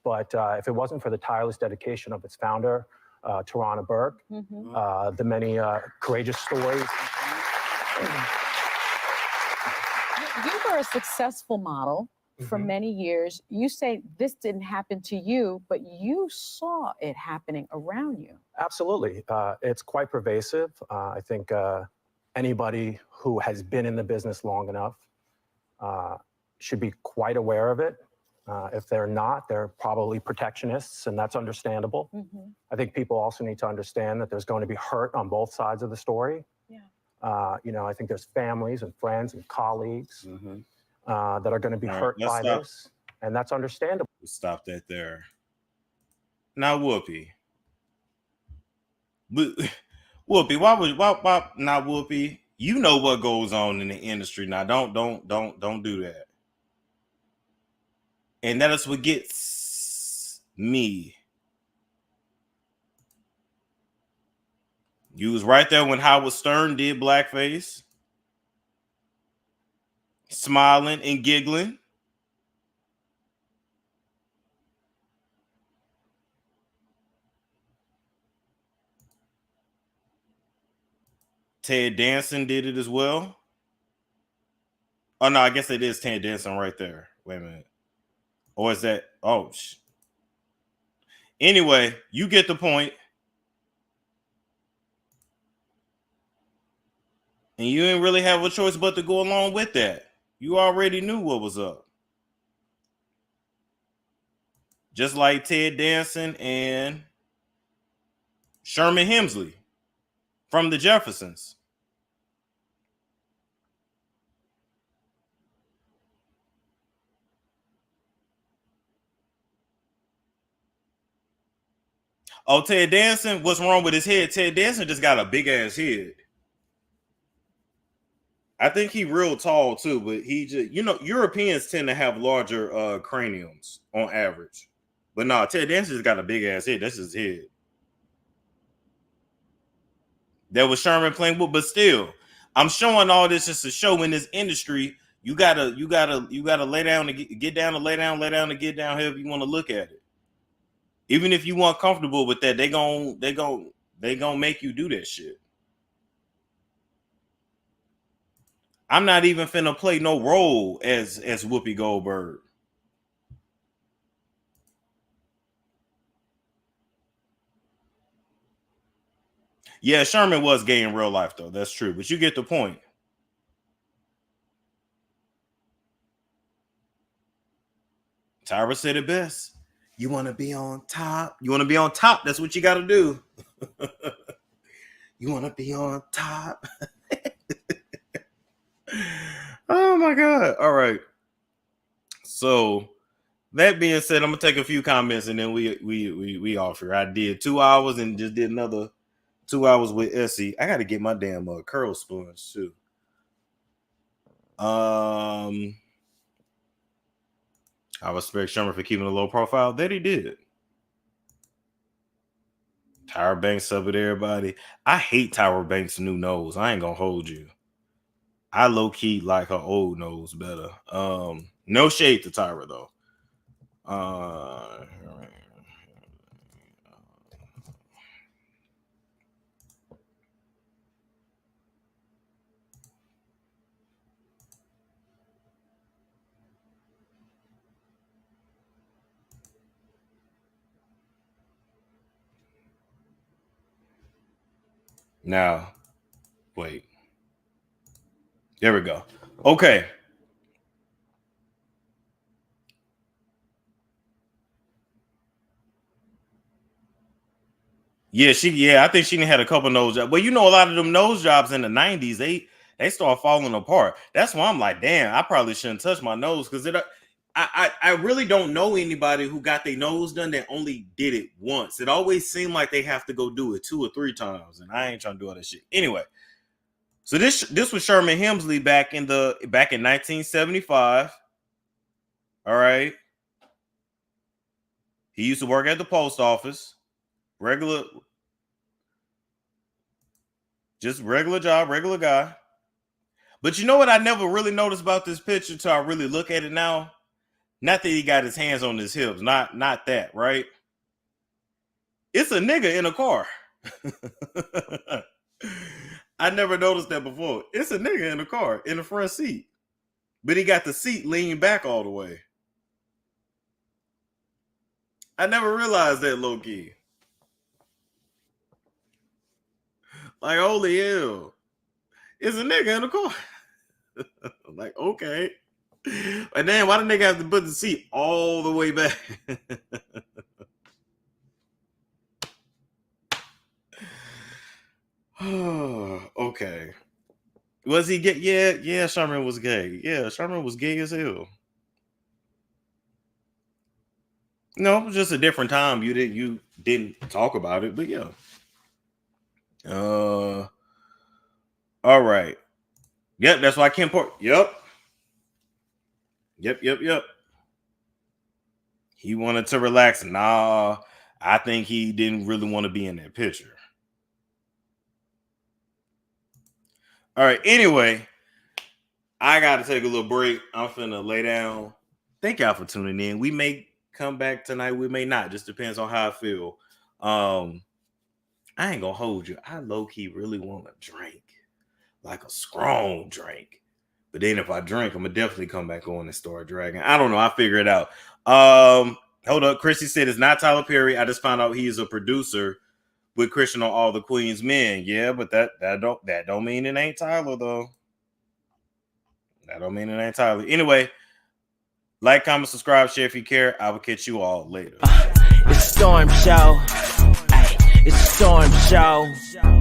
But if it wasn't for the tireless dedication of its founder, Tarana Burke, the many courageous stories. You were a successful model for many years. You say this didn't happen to you, but you saw it happening around you. Absolutely. It's quite pervasive. I think anybody who has been in the business long enough should be quite aware of it. If they're not, they're probably protectionists, and that's understandable. I think people also need to understand that there's going to be hurt on both sides of the story. I think there's families and friends and colleagues that are going to be hurt by this, and that's understandable. Stop that there. Now, Whoopi. Whoopi, why now, Whoopi? You know what goes on in the industry now. Don't do that. And that is what gets me. You was right there when Howard Stern did blackface, smiling and giggling. Ted Danson did it as well. Oh no, I guess it is Ted Danson right there. Wait a minute. Or is that? Oh, anyway, you get the point. And you didn't really have a choice but to go along with that. You already knew what was up. Just like Ted Danson and Sherman Hemsley from the Jeffersons. Oh, Ted Danson, what's wrong with his head? Ted Danson just got a big ass head. I think he real tall too, but he just, Europeans tend to have larger craniums on average. But no, Ted Danson just got a big ass head. That's his head. That was Sherman playing with, but still, I'm showing all this just to show in this industry, you gotta lay down to get down to lay down to get down, however you want to look at it. Even if you weren't comfortable with that, they gon' make you do that shit. I'm not even finna play no role as Whoopi Goldberg. Yeah, Sherman was gay in real life though. That's true, but you get the point. Tyra said it best. You want to be on top? You want to be on top? That's what you got to do. You want to be on top? Oh my God. All right. So that being said, I'm gonna take a few comments and then we off here. I did 2 hours and just did another 2 hours with Essie. I got to get my damn curl sponge too. I respect Sherman for keeping a low profile. That he did. Tyra Banks up with everybody. I hate Tyra Banks' new nose. I ain't gonna hold you. I low key like her old nose better. No shade to Tyra though. Now, wait. There we go. Okay. Yeah, I think she had a couple nose jobs. Well, a lot of them nose jobs in the 90s, they start falling apart. That's why I'm like, damn, I probably shouldn't touch my nose because I really don't know anybody who got their nose done that only did it once. It always seemed like they have to go do it 2 or 3 times, and I ain't trying to do all that shit. Anyway, so this was Sherman Hemsley back in 1975. All right. He used to work at the post office. Regular job, regular guy. But you know what I never really noticed about this picture till I really look at it now? Not that he got his hands on his hips. Not that, right? It's a nigga in a car. I never noticed that before. It's a nigga in a car in the front seat. But he got the seat leaned back all the way. I never realized that, low-key. Like, holy hell. It's a nigga in the car. Like, okay. And then why the nigga have to put the seat all the way back? Okay. Was he gay? Yeah, Sherman was gay. Yeah, Sherman was gay as hell. No, it was just a different time. You didn't talk about it, but yeah. All right. Yep, that's why Kim Port. Yep. He wanted to relax. Nah, I think he didn't really want to be in that picture. All right. Anyway, I got to take a little break. I'm finna lay down. Thank y'all for tuning in. We may come back tonight. We may not. Just depends on how I feel. I ain't gonna hold you. I low-key really want a drink. Like a strong drink. But then if I drink, I'm gonna definitely come back on and start dragging. I don't know. I'll figure it out. Hold up. Chrissy said it's not Tyler Perry. I just found out he is a producer with Christian on All the Queen's Men. Yeah, but that don't mean it ain't Tyler though. That don't mean it ain't Tyler. Anyway, like, comment, subscribe, share if you care. I will catch you all later. It's Storm Show. Ay, it's Storm Show.